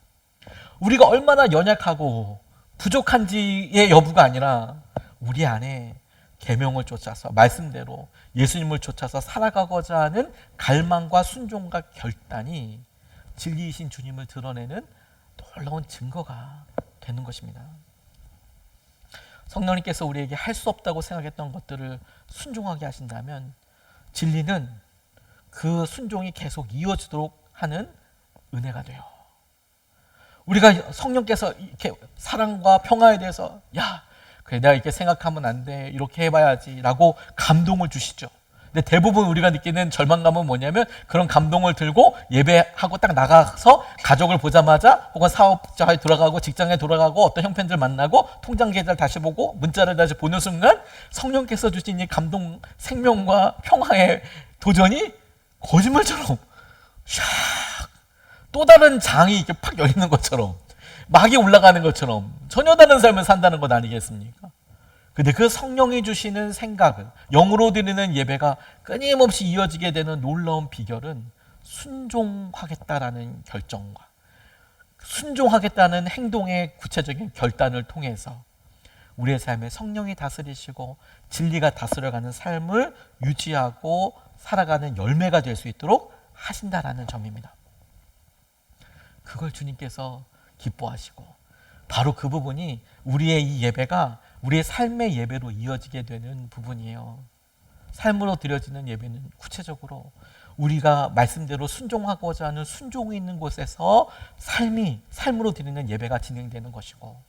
우리가 얼마나 연약하고 부족한지의 여부가 아니라 우리 안에 계명을 쫓아서 말씀대로 예수님을 쫓아서 살아가고자 하는 갈망과 순종과 결단이 진리이신 주님을 드러내는 놀라운 증거가 되는 것입니다. 성령님께서 우리에게 할 수 없다고 생각했던 것들을 순종하게 하신다면 진리는 그 순종이 계속 이어지도록 하는 은혜가 돼요. 우리가 성령께서 이렇게 사랑과 평화에 대해서 그래, 내가 이렇게 생각하면 안 돼, 이렇게 해봐야지 라고 감동을 주시죠. 근데 대부분 우리가 느끼는 절망감은 뭐냐면 그런 감동을 들고 예배하고 딱 나가서 가족을 보자마자 혹은 사업자에 돌아가고 직장에 돌아가고 어떤 형편들 만나고 통장 계좌를 다시 보고 문자를 다시 보는 순간 성령께서 주신 이 감동, 생명과 평화의 도전이 거짓말처럼 또 다른 장이 이렇게 팍 열리는 것처럼 막이 올라가는 것처럼 전혀 다른 삶을 산다는 것 아니겠습니까? 근데 그 성령이 주시는 생각을, 영으로 드리는 예배가 끊임없이 이어지게 되는 놀라운 비결은 순종하겠다라는 결정과 순종하겠다는 행동의 구체적인 결단을 통해서 우리의 삶에 성령이 다스리시고 진리가 다스려가는 삶을 유지하고 살아가는 열매가 될 수 있도록 하신다라는 점입니다. 그걸 주님께서 기뻐하시고 바로 그 부분이 우리의 이 예배가 우리의 삶의 예배로 이어지게 되는 부분이에요. 삶으로 드려지는 예배는 구체적으로 우리가 말씀대로 순종하고자 하는 순종이 있는 곳에서 삶으로 드리는 예배가 진행되는 것이고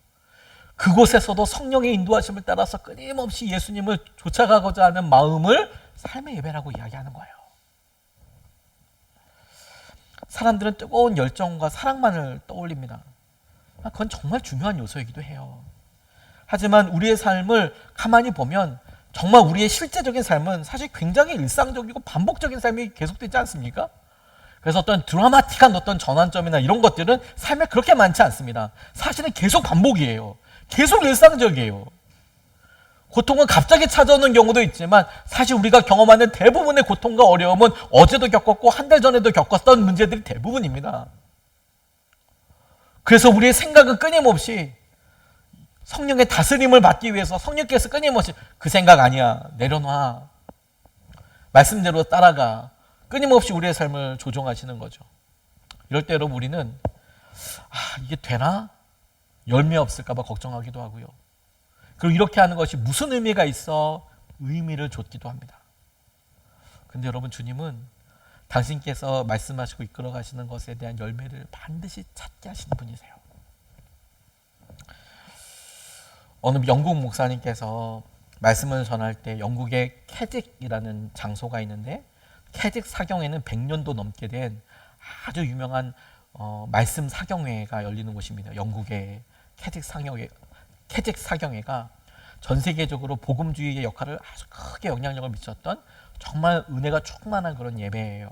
그곳에서도 성령의 인도하심을 따라서 끊임없이 예수님을 쫓아가고자 하는 마음을 삶의 예배라고 이야기하는 거예요. 사람들은 뜨거운 열정과 사랑만을 떠올립니다. 그건 정말 중요한 요소이기도 해요. 하지만 우리의 삶을 가만히 보면 정말 우리의 실제적인 삶은 사실 굉장히 일상적이고 반복적인 삶이 계속되지 않습니까? 그래서 어떤 드라마틱한 어떤 전환점이나 이런 것들은 삶에 그렇게 많지 않습니다. 사실은 계속 반복이에요. 계속 일상적이에요. 고통은 갑자기 찾아오는 경우도 있지만 사실 우리가 경험하는 대부분의 고통과 어려움은 어제도 겪었고 한 달 전에도 겪었던 문제들이 대부분입니다. 그래서 우리의 생각은 끊임없이 성령의 다스림을 받기 위해서 성령께서 끊임없이 그 생각 아니야, 내려놔, 말씀대로 따라가, 끊임없이 우리의 삶을 조종하시는 거죠. 이럴 때 여러분 우리는 이게 되나? 열매 없을까 봐 걱정하기도 하고요. 그리고 이렇게 하는 것이 무슨 의미가 있어? 의미를 줬기도 합니다. 근데 여러분 주님은 당신께서 말씀하시고 이끌어 가시는 것에 대한 열매를 반드시 찾게 하시는 분이세요. 어느 영국 목사님께서 말씀을 전할 때 영국의 캐직이라는 장소가 있는데 캐직 사경회는 100년도 넘게 된 아주 유명한 말씀 사경회가 열리는 곳입니다. 영국의 캐직 사경회가 전 세계적으로 복음주의의 역할을 아주 크게 영향력을 미쳤던 정말 은혜가 충만한 그런 예배예요.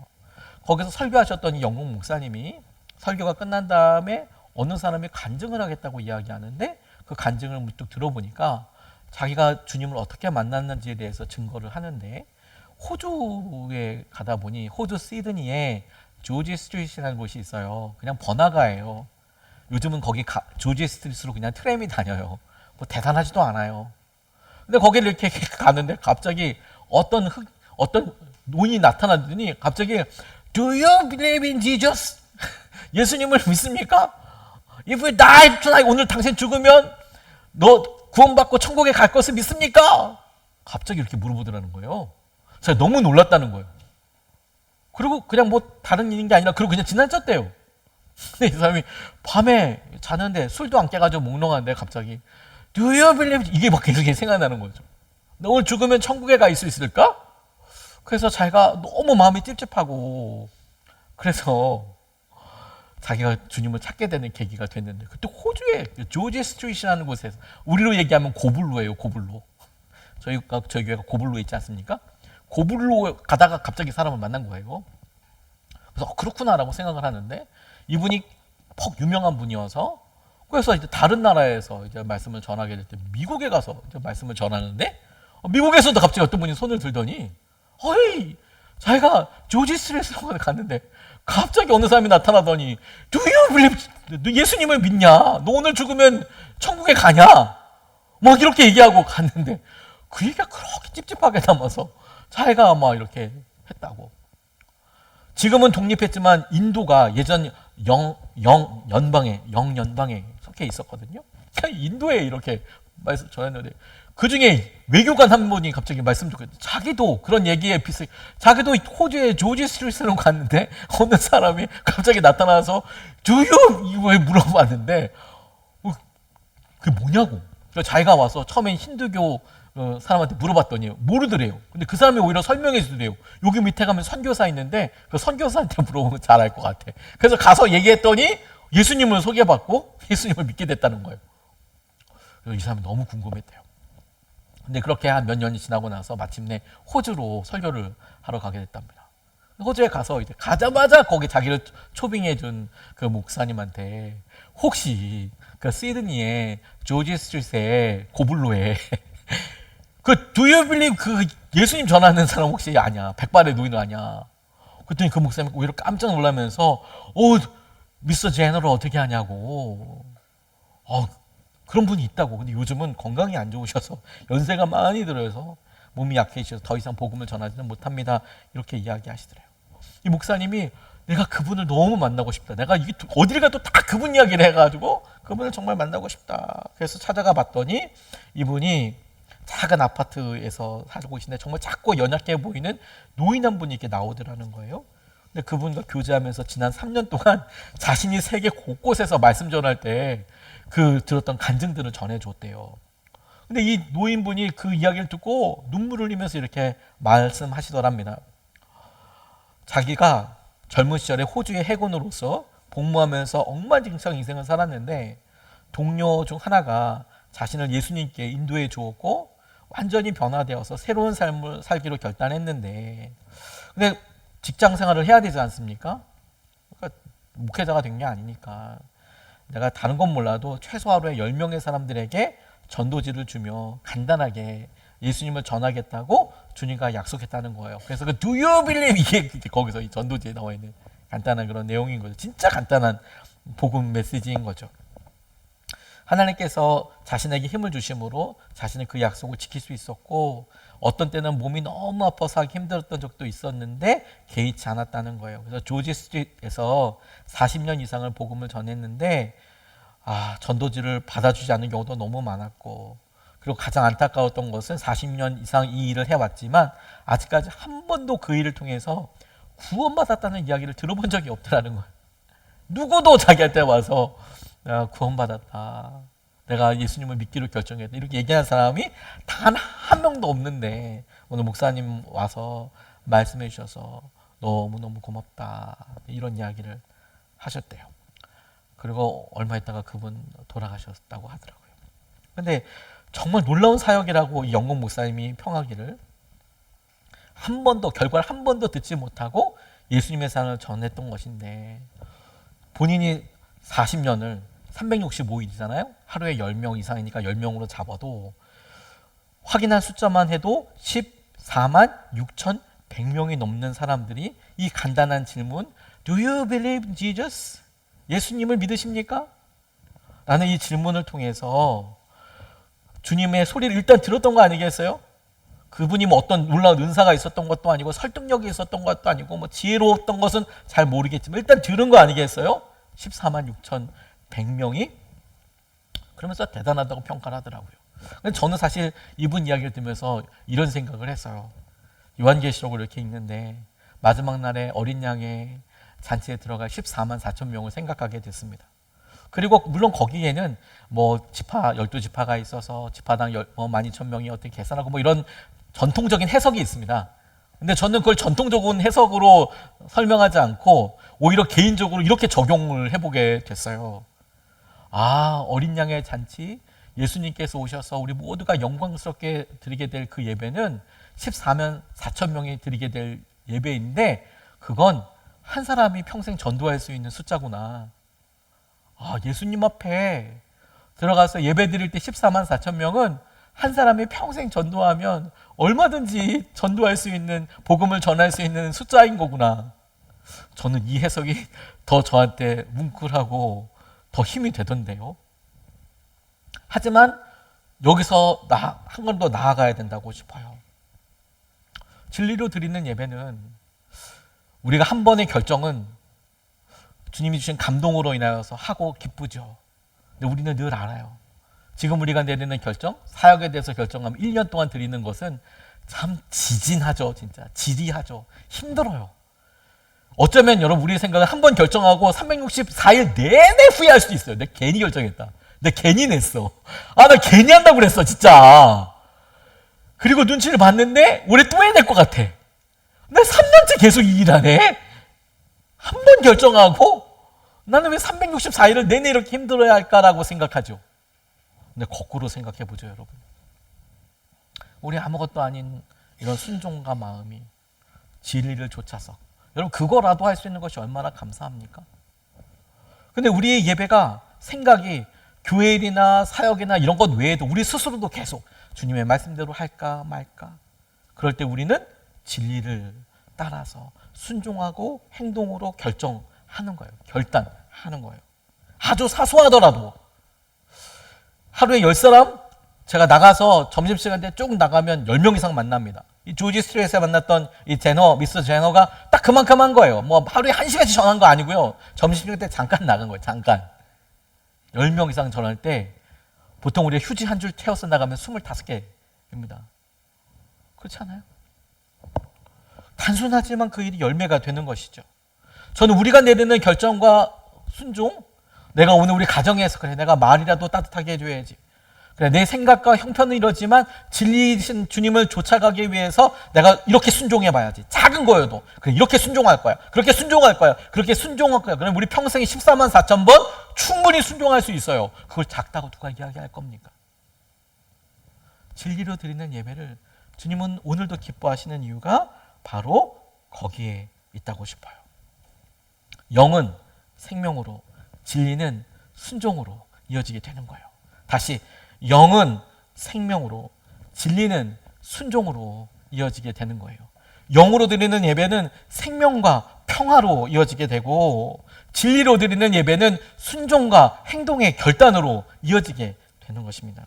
거기서 설교하셨던 이 영국 목사님이 설교가 끝난 다음에 어느 사람이 간증을 하겠다고 이야기하는데 그 간증을 문득 들어보니까 자기가 주님을 어떻게 만났는지에 대해서 증거를 하는데 호주에 가다 보니 호주 시드니에 조지 스트리트라는 곳이 있어요. 그냥 번화가예요. 요즘은 거기 조지 스트리트로 그냥 트램이 다녀요. 뭐 대단하지도 않아요. 근데 거기를 이렇게 가는데 갑자기 어떤 노인이 나타나더니 갑자기 Do you believe in Jesus? 예수님을 믿습니까? If you die tonight, 오늘 당신 죽으면 너 구원받고 천국에 갈 것을 믿습니까? 갑자기 이렇게 물어보더라는 거예요. 제가 너무 놀랐다는 거예요. 그리고 그냥 뭐 다른 일인 게 아니라 그리고 그냥 지나쳤대요. 근데 이 사람이 밤에 자는데 술도 안 깨가지고 몽롱한데 갑자기 Do you believe? 이게 막 계속 생각나는 거죠. 너 오늘 죽으면 천국에 갈 수 있을까? 그래서 자기가 너무 마음이 찝찝하고 그래서 자기가 주님을 찾게 되는 계기가 됐는데 그때 호주의 조지 스트리트라는 곳에서 우리로 얘기하면 고블로예요. 고블로. 저희 교회가 고블로에 있지 않습니까? 고블로 가다가 갑자기 사람을 만난 거예요. 그래서 그렇구나라고 생각을 하는데 이분이 퍽 유명한 분이어서 그래서 이제 다른 나라에서 이제 말씀을 전하게 될 때 미국에 가서 이제 말씀을 전하는데 미국에서도 갑자기 어떤 분이 손을 들더니 어이 자기가 조지 스트리트로 갔는데 갑자기 어느 사람이 나타나더니 Do you believe? 너 예수님을 믿냐? 너 오늘 죽으면 천국에 가냐? 막 이렇게 얘기하고 갔는데 그 얘기가 그렇게 찝찝하게 남아서 자기가 막 이렇게 했다고. 지금은 독립했지만 인도가 예전 영연방에 속해 있었거든요. 인도에 이렇게 말씀 전했는데 그 중에 외교관 한 분이 갑자기 말씀 듣고 자기도 그런 얘기에 비슷해. 자기도 호주의 조지 스트리트로 갔는데 어느 사람이 갑자기 나타나서 두유 이걸 물어봤는데 그게 뭐냐고. 그래서 자기가 와서 처음엔 힌두교 사람한테 물어봤더니 모르더래요. 근데 그 사람이 오히려 설명해 주더래요. 여기 밑에 가면 선교사 있는데 그 선교사한테 물어보면 잘 알 것 같아. 그래서 가서 얘기했더니 예수님을 소개받고 예수님을 믿게 됐다는 거예요. 그래서 이 사람이 너무 궁금했대요. 근데 그렇게 한 몇 년이 지나고 나서 마침내 호주로 설교를 하러 가게 됐답니다. 호주에 가서 이제 가자마자 거기 자기를 초빙해 준 그 목사님한테 혹시 그 시드니에 조지 스트리트에 고블로에 그 Do you believe 그 예수님 전하는 사람 혹시 아냐? 백발의 노인 아냐? 그랬더니 그 목사님이 오히려 깜짝 놀라면서 미스터 제너럴 어떻게 하냐고. 그런 분이 있다고. 근데 요즘은 건강이 안 좋으셔서 연세가 많이 들어서 몸이 약해지셔서 더 이상 복음을 전하지는 못합니다. 이렇게 이야기하시더래요. 이 목사님이 내가 그분을 너무 만나고 싶다. 내가 이게 어딜 가도 다 그분 이야기를 해가지고 그분을 정말 만나고 싶다. 그래서 찾아가 봤더니 이분이 작은 아파트에서 살고 계신데 정말 작고 연약해 보이는 노인 한 분이 이렇게 나오더라는 거예요. 근데 그분과 교제하면서 지난 3년 동안 자신이 세계 곳곳에서 말씀 전할 때 그 들었던 간증들을 전해줬대요. 근데 이 노인분이 그 이야기를 듣고 눈물을 흘리면서 이렇게 말씀하시더랍니다. 자기가 젊은 시절에 호주의 해군으로서 복무하면서 엉망진창 인생을 살았는데 동료 중 하나가 자신을 예수님께 인도해 주었고 완전히 변화되어서 새로운 삶을 살기로 결단했는데 근데 직장 생활을 해야 되지 않습니까? 그러니까 목회자가 된 게 아니니까 내가 다른 건 몰라도 최소 하루에 10명의 사람들에게 전도지를 주며 간단하게 예수님을 전하겠다고 주님과 약속했다는 거예요. 그래서 그 Do you believe 이게 거기서 이 전도지에 나와 있는 간단한 그런 내용인 거죠. 진짜 간단한 복음 메시지인 거죠. 하나님께서 자신에게 힘을 주심으로 자신은 그 약속을 지킬 수 있었고 어떤 때는 몸이 너무 아파서 하기 힘들었던 적도 있었는데 개의치 않았다는 거예요. 그래서 조지 스트리트에서 40년 이상을 복음을 전했는데 전도지를 받아주지 않는 경우도 너무 많았고 그리고 가장 안타까웠던 것은 40년 이상 이 일을 해왔지만 아직까지 한 번도 그 일을 통해서 구원받았다는 이야기를 들어본 적이 없더라는 거예요. 누구도 자기한테 와서 내가 구원받았다. 내가 예수님을 믿기로 결정했다. 이렇게 얘기하는 사람이 단 한 명도 없는데 오늘 목사님 와서 말씀해 주셔서 너무너무 고맙다. 이런 이야기를 하셨대요. 그리고 얼마 있다가 그분 돌아가셨다고 하더라고요. 근데 정말 놀라운 사역이라고 이 영국 목사님이 평하기를 결과를 한 번도 듣지 못하고 예수님의 사랑을 전했던 것인데 본인이 40년을 365일이잖아요. 하루에 10명 이상이니까 10명으로 잡아도 확인한 숫자만 해도 14만 100명이 넘는 사람들이 이 간단한 질문, Do you believe Jesus? 예수님을 믿으십니까? 라는 이 질문을 통해서 주님의 소리를 일단 들었던 거 아니겠어요? 그분이 뭐 어떤 놀라운 은사가 있었던 것도 아니고 설득력이 있었던 것도 아니고 뭐 지혜로웠던 것은 잘 모르겠지만 일단 들은 거 아니겠어요? 14만 6천 100명이 그러면서 대단하다고 평가를 하더라고요. 근데 저는 사실 이분 이야기를 들으면서 이런 생각을 했어요. 요한계시록을 이렇게 읽는데 마지막 날에 어린 양의 잔치에 들어갈 14만 4천 명을 생각하게 됐습니다. 그리고 물론 거기에는 뭐 지파 12지파가 있어서 지파당 12,000명이 어떻게 계산하고 뭐 이런 전통적인 해석이 있습니다. 근데 저는 그걸 전통적인 해석으로 설명하지 않고 오히려 개인적으로 이렇게 적용을 해보게 됐어요. 아, 어린 양의 잔치, 예수님께서 오셔서 우리 모두가 영광스럽게 드리게 될 그 예배는 14만 4천 명이 드리게 될 예배인데 그건 한 사람이 평생 전도할 수 있는 숫자구나. 아, 예수님 앞에 들어가서 예배 드릴 때 14만 4천 명은 한 사람이 평생 전도하면 얼마든지 전도할 수 있는, 복음을 전할 수 있는 숫자인 거구나. 저는 이 해석이 더 저한테 뭉클하고 더 힘이 되던데요. 하지만 여기서 한 번 더 나아가야 된다고 싶어요. 진리로 드리는 예배는 우리가 한 번의 결정은 주님이 주신 감동으로 인하여서 하고 기쁘죠. 근데 우리는 늘 알아요. 지금 우리가 내리는 결정, 사역에 대해서 결정하면 1년 동안 드리는 것은 참 지진하죠. 진짜 지리하죠. 힘들어요. 어쩌면 여러분 우리 생각은 한 번 결정하고 364일 내내 후회할 수도 있어요. 내가 괜히 결정했다. 내가 괜히 냈어. 아, 나 괜히 한다고 그랬어 진짜. 그리고 눈치를 봤는데 올해 또 해야 될 것 같아. 나 3년째 계속 이 일하네. 한 번 결정하고 나는 왜 364일을 내내 이렇게 힘들어야 할까라고 생각하죠. 근데 거꾸로 생각해 보죠, 여러분. 우리 아무것도 아닌 이런 순종과 마음이 진리를 좇아서 여러분 그거라도 할 수 있는 것이 얼마나 감사합니까? 근데 우리의 예배가 생각이 교회 일이나 사역이나 이런 것 외에도 우리 스스로도 계속 주님의 말씀대로 할까 말까 그럴 때 우리는 진리를 따라서 순종하고 행동으로 결정하는 거예요. 결단하는 거예요. 아주 사소하더라도 하루에 10사람 제가 나가서 점심시간 때 쭉 나가면 10명 이상 만납니다. 이 조지 스트레이트에서 만났던 이 미스 제너가 딱 그만큼 한 거예요. 뭐 하루에 1시간씩 전화한 거 아니고요. 점심시간 때 잠깐 나간 거예요. 잠깐. 10명 이상 전화할 때 보통 우리가 휴지 한 줄 채워서 나가면 25개입니다. 그렇지 않아요? 단순하지만 그 일이 열매가 되는 것이죠. 저는 우리가 내리는 결정과 순종, 내가 오늘 우리 가정에서 그래 내가 말이라도 따뜻하게 해줘야지. 그래 내 생각과 형편은 이러지만 진리이신 주님을 쫓아가기 위해서 내가 이렇게 순종해봐야지. 작은 거여도 그래 이렇게 순종할 거야. 그렇게 순종할 거야. 그렇게 순종할 거야. 그럼 우리 평생에 14만 4천 번 충분히 순종할 수 있어요. 그걸 작다고 누가 이야기할 겁니까? 진리로 드리는 예배를 주님은 오늘도 기뻐하시는 이유가 바로 거기에 있다고 싶어요. 영은 생명으로, 진리는 순종으로 이어지게 되는 거예요. 다시 영은 생명으로, 진리는 순종으로 이어지게 되는 거예요. 영으로 드리는 예배는 생명과 평화로 이어지게 되고 진리로 드리는 예배는 순종과 행동의 결단으로 이어지게 되는 것입니다.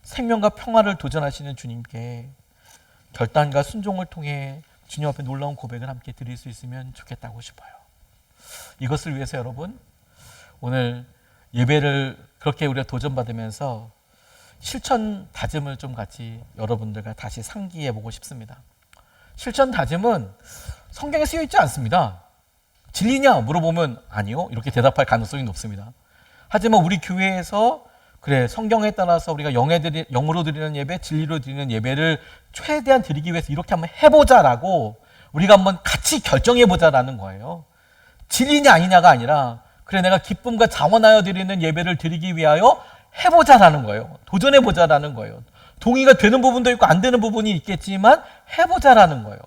생명과 평화를 도전하시는 주님께 결단과 순종을 통해 주님 앞에 놀라운 고백을 함께 드릴 수 있으면 좋겠다고 싶어요. 이것을 위해서 여러분 오늘 예배를 그렇게 우리가 도전받으면서 실천 다짐을 좀 같이 여러분들과 다시 상기해 보고 싶습니다. 실천 다짐은 성경에 쓰여 있지 않습니다. 진리냐 물어보면 아니요 이렇게 대답할 가능성이 높습니다. 하지만 우리 교회에서 그래 성경에 따라서 우리가 영으로 드리는 예배, 진리로 드리는 예배를 최대한 드리기 위해서 이렇게 한번 해보자라고 우리가 한번 같이 결정해보자라는 거예요. 진리냐 아니냐가 아니라 그래 내가 기쁨과 자원하여 드리는 예배를 드리기 위하여 해보자라는 거예요. 도전해보자라는 거예요. 동의가 되는 부분도 있고 안 되는 부분이 있겠지만 해보자라는 거예요.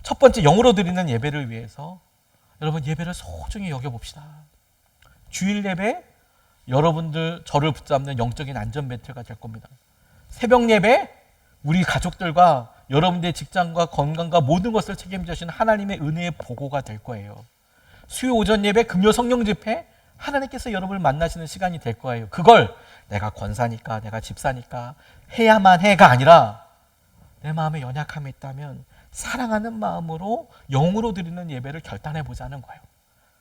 첫 번째 영으로 드리는 예배를 위해서 여러분 예배를 소중히 여겨봅시다. 주일 예배 여러분들 저를 붙잡는 영적인 안전벨트가 될 겁니다. 새벽 예배 우리 가족들과 여러분들의 직장과 건강과 모든 것을 책임져 주시는 하나님의 은혜의 보고가 될 거예요. 수요 오전 예배, 금요 성령 집회, 하나님께서 여러분을 만나시는 시간이 될 거예요. 그걸 내가 권사니까, 내가 집사니까 해야만 해가 아니라 내 마음에 연약함이 있다면 사랑하는 마음으로 영으로 드리는 예배를 결단해 보자는 거예요.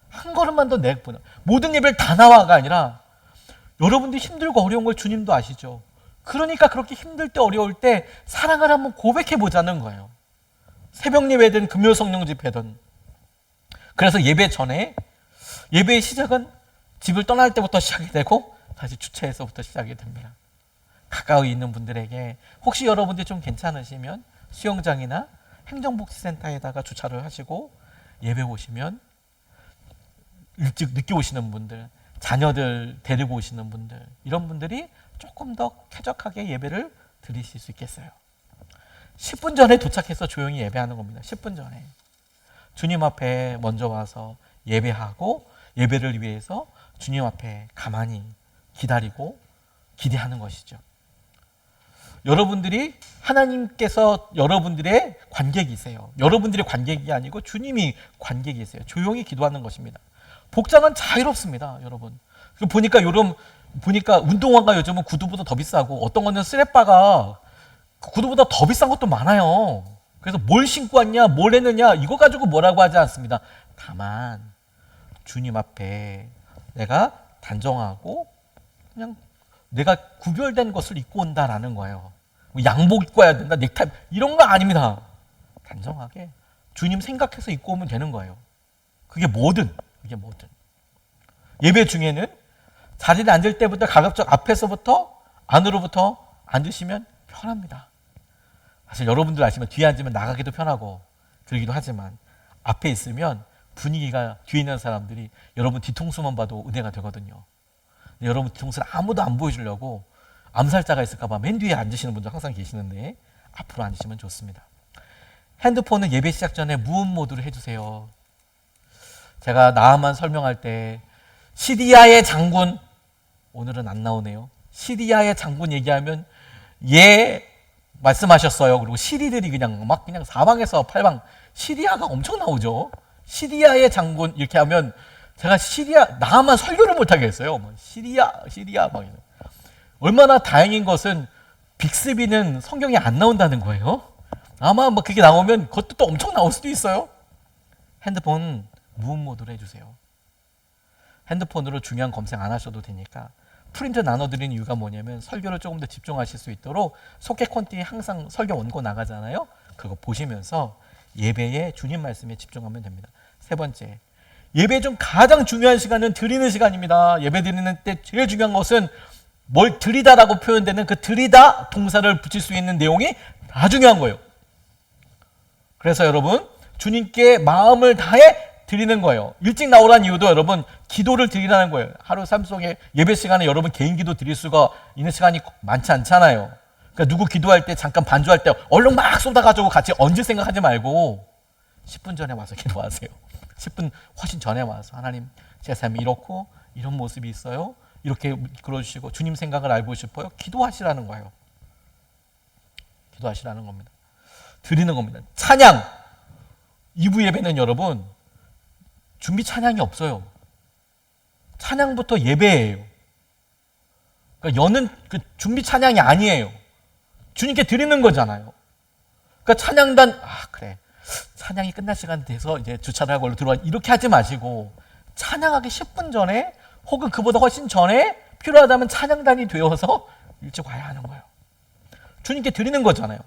한 걸음만 더 내보는, 모든 예배를 다 나와가 아니라 여러분들이 힘들고 어려운 걸 주님도 아시죠. 그러니까 그렇게 힘들 때 어려울 때 사랑을 한번 고백해 보자는 거예요. 새벽 예배든 금요 성령 집회든. 그래서 예배 전에, 예배의 시작은 집을 떠날 때부터 시작이 되고 다시 주차에서부터 시작이 됩니다. 가까이 있는 분들에게 혹시 여러분들이 좀 괜찮으시면 수영장이나 행정복지센터에다가 주차를 하시고 예배 오시면, 일찍 늦게 오시는 분들, 자녀들 데리고 오시는 분들, 이런 분들이 조금 더 쾌적하게 예배를 드리실 수 있겠어요. 10분 전에 도착해서 조용히 예배하는 겁니다. 10분 전에 주님 앞에 먼저 와서 예배하고 예배를 위해서 주님 앞에 가만히 기다리고 기대하는 것이죠. 여러분들이 하나님께서 여러분들의 관객이세요. 여러분들의 관객이 아니고 주님이 관객이세요. 조용히 기도하는 것입니다. 복장은 자유롭습니다, 여러분. 보니까 운동화가 요즘은 구두보다 더 비싸고 어떤 거는 스레바가 구두보다 더 비싼 것도 많아요. 그래서 뭘 신고 왔냐, 뭘 했느냐, 이거 가지고 뭐라고 하지 않습니다. 다만 주님 앞에 내가 단정하고 그냥 내가 구별된 것을 입고 온다라는 거예요. 양복 입고 와야 된다, 넥타이 이런 거 아닙니다. 단정하게 주님 생각해서 입고 오면 되는 거예요. 그게 뭐든. 예배 중에는 자리에 앉을 때부터 가급적 앞에서부터 안으로부터 앉으시면 편합니다. 사실 여러분들 아시면 뒤에 앉으면 나가기도 편하고 그러기도 하지만 앞에 있으면 분위기가, 뒤에 있는 사람들이 여러분 뒤통수만 봐도 은혜가 되거든요. 근데 여러분 뒤통수를 아무도 안 보여주려고 암살자가 있을까 봐 맨 뒤에 앉으시는 분들 항상 계시는데 앞으로 앉으시면 좋습니다. 핸드폰은 예배 시작 전에 무음 모드로 해주세요. 제가 나아만 설명할 때 시리아의 장군, 오늘은 안 나오네요. 시리아의 장군 얘기하면 예 말씀하셨어요. 그리고 시리들이 그냥 사방에서 팔방, 시리아가 엄청 나오죠. 시리아의 장군 이렇게 하면 제가 나아만 설교를 못 하겠어요. 시리아 막. 얼마나 다행인 것은 빅스비는 성경에 안 나온다는 거예요. 아마 그게 나오면 그것도 또 엄청 나올 수도 있어요. 핸드폰 무음 모드로 해주세요. 핸드폰으로 중요한 검색 안 하셔도 되니까 프린트 나눠드리는 이유가 뭐냐면 설교를 조금 더 집중하실 수 있도록 속개 콘티에 항상 설교 원고 나가잖아요. 그거 보시면서 예배에 주님 말씀에 집중하면 됩니다. 세 번째, 예배 중 가장 중요한 시간은 드리는 시간입니다. 예배 드리는 때 제일 중요한 것은 뭘 드리다라고 표현되는 그 드리다 동사를 붙일 수 있는 내용이 다 중요한 거예요. 그래서 여러분 주님께 마음을 다해 드리는 거예요. 일찍 나오라는 이유도 여러분 기도를 드리라는 거예요. 하루 삶 속에 예배 시간에 여러분 개인 기도 드릴 수가 있는 시간이 많지 않잖아요. 그러니까 누구 기도할 때 잠깐 반주할 때 얼른 막 쏟아가지고 같이 얹을 생각하지 말고 10분 전에 와서 기도하세요. 10분 훨씬 전에 와서 하나님 제 삶이 이렇고 이런 모습이 있어요. 이렇게 이끌어주시고 주님 생각을 알고 싶어요. 기도하시라는 거예요. 기도하시라는 겁니다. 드리는 겁니다. 찬양 2부 예배는 여러분 준비 찬양이 없어요. 찬양부터 예배예요. 그러니까 여는 그 준비 찬양이 아니에요. 주님께 드리는 거잖아요. 그러니까 찬양단 그래 찬양이 끝날 시간 돼서 이제 주차를 하고 들어와 이렇게 하지 마시고 찬양하기 10분 전에 혹은 그보다 훨씬 전에 필요하다면 찬양단이 되어서 일찍 와야 하는 거예요. 주님께 드리는 거잖아요.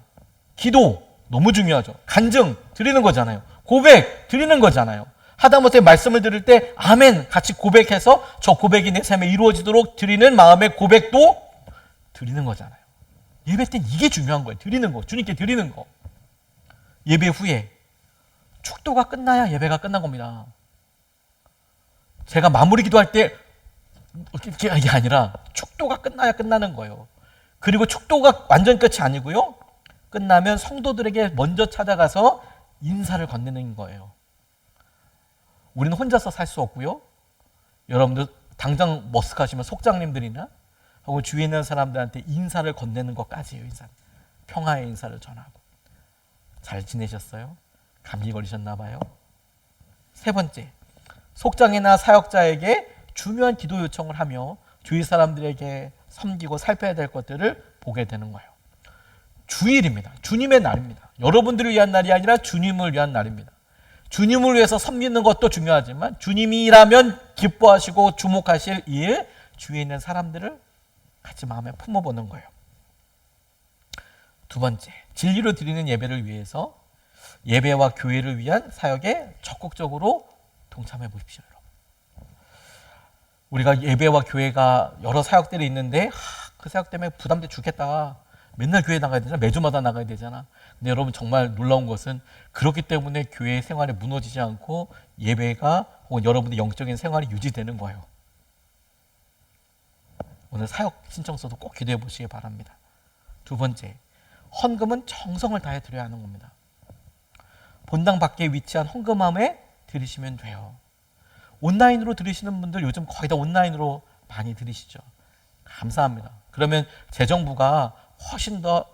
기도 너무 중요하죠. 간증 드리는 거잖아요. 고백 드리는 거잖아요. 하다못해 말씀을 들을 때 아멘 같이 고백해서 저 고백이 내 삶에 이루어지도록 드리는 마음의 고백도 드리는 거잖아요. 예배 땐 이게 중요한 거예요. 드리는 거, 주님께 드리는 거. 예배 후에 축도가 끝나야 예배가 끝난 겁니다. 제가 마무리 기도할 때 이게 아니라 축도가 끝나야 끝나는 거예요. 그리고 축도가 완전 끝이 아니고요. 끝나면 성도들에게 먼저 찾아가서 인사를 건네는 거예요. 우리는 혼자서 살 수 없고요. 여러분들 당장 머쓱하시면 속장님들이나 혹은 주위에 있는 사람들한테 인사를 건네는 것까지예요. 인사. 평화의 인사를 전하고. 잘 지내셨어요? 감기 걸리셨나 봐요. 세 번째, 속장이나 사역자에게 중요한 기도 요청을 하며 주위 사람들에게 섬기고 살펴야 될 것들을 보게 되는 거예요. 주일입니다. 주님의 날입니다. 여러분들을 위한 날이 아니라 주님을 위한 날입니다. 주님을 위해서 섬기는 것도 중요하지만 주님이라면 기뻐하시고 주목하실 일, 주위에 있는 사람들을 같이 마음에 품어보는 거예요. 두 번째, 진리로 드리는 예배를 위해서 예배와 교회를 위한 사역에 적극적으로 동참해 보십시오. 여러분. 우리가 예배와 교회가 여러 사역들이 있는데 그 사역 때문에 부담돼 죽겠다. 맨날 교회 나가야 되잖아. 매주마다 나가야 되잖아. 근데 여러분 정말 놀라운 것은 그렇기 때문에 교회 생활이 무너지지 않고 예배가 혹은 여러분의 영적인 생활이 유지되는 거예요. 오늘 사역 신청서도 꼭 기도해 보시기 바랍니다. 두 번째, 헌금은 정성을 다해 드려야 하는 겁니다. 본당 밖에 위치한 헌금함에 드리시면 돼요. 온라인으로 드리시는 분들 요즘 거의 다 온라인으로 많이 드리시죠. 감사합니다. 그러면 재정부가 훨씬 더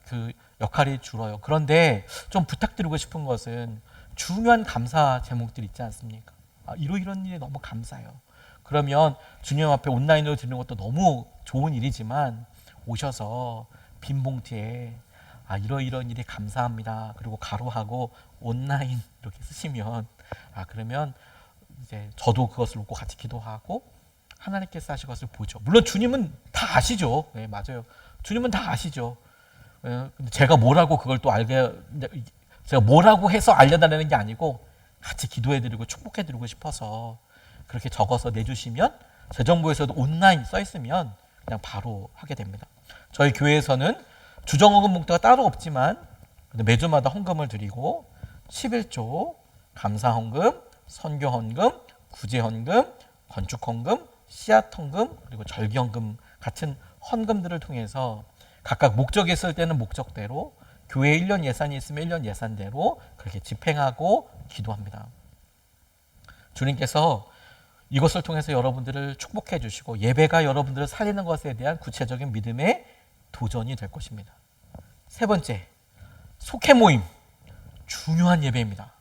그 역할이 줄어요. 그런데 좀 부탁드리고 싶은 것은 중요한 감사 제목들 있지 않습니까? 이런 일이 너무 감사해요. 그러면 주님 앞에 온라인으로 드리는 것도 너무 좋은 일이지만 오셔서 빈 봉투에 이런 일이 감사합니다. 그리고 가로하고 온라인 이렇게 쓰시면 그러면 이제 저도 그것을 놓고 같이 기도하고 하나님께서 하실 것을 보죠. 물론 주님은 다 아시죠. 네, 맞아요. 주님은 다 아시죠. 근데 제가 뭐라고 그걸 또 제가 뭐라고 해서 알려달라는 게 아니고 같이 기도해드리고 축복해드리고 싶어서 그렇게 적어서 내주시면 재정부에서도 온라인 써 있으면 그냥 바로 하게 됩니다. 저희 교회에서는 주정헌금 봉투가 따로 없지만 매주마다 헌금을 드리고 11조, 감사헌금, 선교헌금, 구제헌금, 건축헌금, 씨앗헌금, 그리고 절기헌금 같은 헌금들을 통해서 각각 목적이 있을 때는 목적대로 교회 1년 예산이 있으면 1년 예산대로 그렇게 집행하고 기도합니다. 주님께서 이것을 통해서 여러분들을 축복해 주시고 예배가 여러분들을 살리는 것에 대한 구체적인 믿음의 도전이 될 것입니다. 세 번째, 속회 모임. 중요한 예배입니다.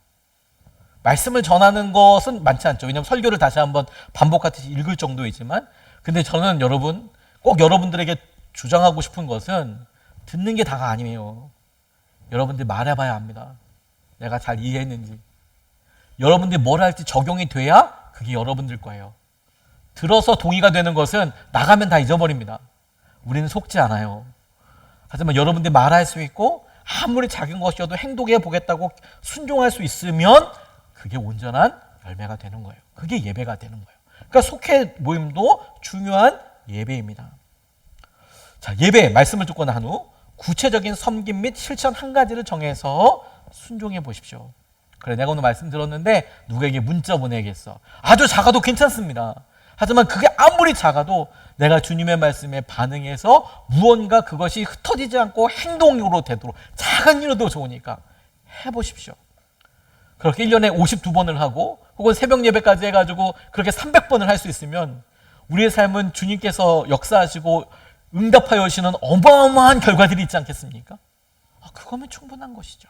말씀을 전하는 것은 많지 않죠. 왜냐하면 설교를 다시 한번 반복하듯이 읽을 정도이지만 근데 저는 여러분 꼭 여러분들에게 주장하고 싶은 것은 듣는 게 다가 아니에요. 여러분들이 말해봐야 합니다. 내가 잘 이해했는지. 여러분들이 뭘 할지 적용이 돼야 그게 여러분들 거예요. 들어서 동의가 되는 것은 나가면 다 잊어버립니다. 우리는 속지 않아요. 하지만 여러분들이 말할 수 있고 아무리 작은 것이어도 행동해 보겠다고 순종할 수 있으면 그게 온전한 열매가 되는 거예요. 그게 예배가 되는 거예요. 그러니까 속회 모임도 중요한 예배입니다. 자, 예배 말씀을 듣고 난 후 구체적인 섬김 및 실천 한 가지를 정해서 순종해 보십시오. 그래, 내가 오늘 말씀 들었는데 누구에게 문자 보내겠어. 아주 작아도 괜찮습니다. 하지만 그게 아무리 작아도 내가 주님의 말씀에 반응해서 무언가 그것이 흩어지지 않고 행동으로 되도록 작은 일로도 좋으니까 해보십시오. 그렇게 1년에 52번을 하고 혹은 새벽 예배까지 해가지고 그렇게 300번을 할 수 있으면 우리의 삶은 주님께서 역사하시고 응답하여 오시는 어마어마한 결과들이 있지 않겠습니까? 그거면 충분한 것이죠.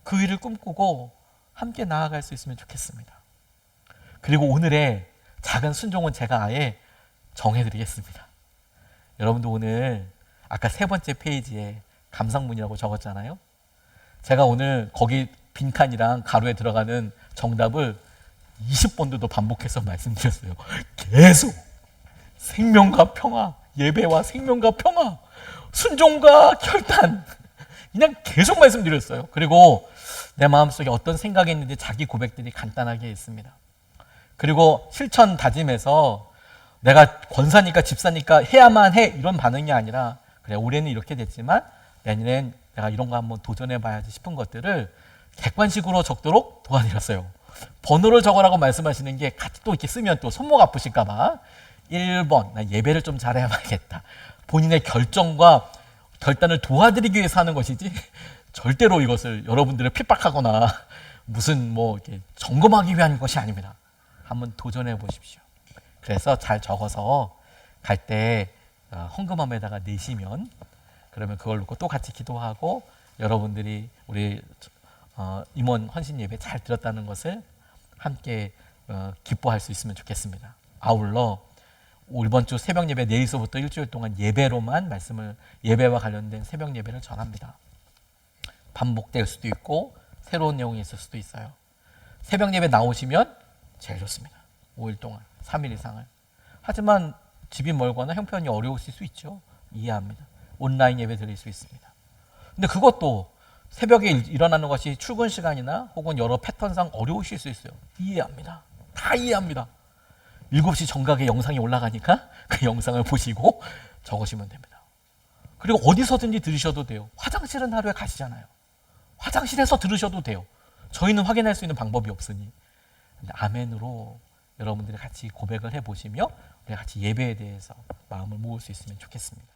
그 일을 꿈꾸고 함께 나아갈 수 있으면 좋겠습니다. 그리고 오늘의 작은 순종은 제가 아예 정해드리겠습니다. 여러분도 오늘 아까 세 번째 페이지에 감상문이라고 적었잖아요. 제가 오늘 거기 빈칸이랑 가로에 들어가는 정답을 20번도 더 반복해서 말씀드렸어요. 계속 생명과 평화, 예배와 생명과 평화, 순종과 결단, 그냥 계속 말씀드렸어요. 그리고 내 마음속에 어떤 생각이 있는지 자기 고백들이 간단하게 있습니다. 그리고 실천 다짐에서 내가 권사니까 집사니까 해야만 해 이런 반응이 아니라 그래 올해는 이렇게 됐지만 내년엔 내가 이런 거 한번 도전해 봐야지 싶은 것들을 객관식으로 적도록 도와드렸어요. 번호를 적으라고 말씀하시는 게 같이 또 이렇게 쓰면 또 손목 아프실까 봐 1번 나 예배를 좀 잘해야겠다. 본인의 결정과 결단을 도와드리기 위해서 하는 것이지 절대로 이것을 여러분들을 핍박하거나 무슨 뭐 이렇게 점검하기 위한 것이 아닙니다. 한번 도전해 보십시오. 그래서 잘 적어서 갈 때 헌금함에다가 내시면 그러면 그걸 놓고 또 같이 기도하고 여러분들이 우리 임원 헌신 예배 잘 드렸다는 것을 함께 기뻐할 수 있으면 좋겠습니다. 아울러 이번 주 새벽 예배 내일서부터 일주일 동안 예배로만 예배와 관련된 새벽 예배를 전합니다. 반복될 수도 있고 새로운 내용이 있을 수도 있어요. 새벽 예배 나오시면 제일 좋습니다. 5일 동안 3일 이상을. 하지만 집이 멀거나 형편이 어려우실 수 있죠. 이해합니다. 온라인 예배 드릴 수 있습니다. 근데 그것도 새벽에 일어나는 것이 출근 시간이나 혹은 여러 패턴상 어려우실 수 있어요. 이해합니다. 다 이해합니다. 7시 정각에 영상이 올라가니까 그 영상을 보시고 적으시면 됩니다. 그리고 어디서든지 들으셔도 돼요. 화장실은 하루에 가시잖아요. 화장실에서 들으셔도 돼요. 저희는 확인할 수 있는 방법이 없으니. 근데 아멘으로 여러분들이 같이 고백을 해보시며 우리 같이 예배에 대해서 마음을 모을 수 있으면 좋겠습니다.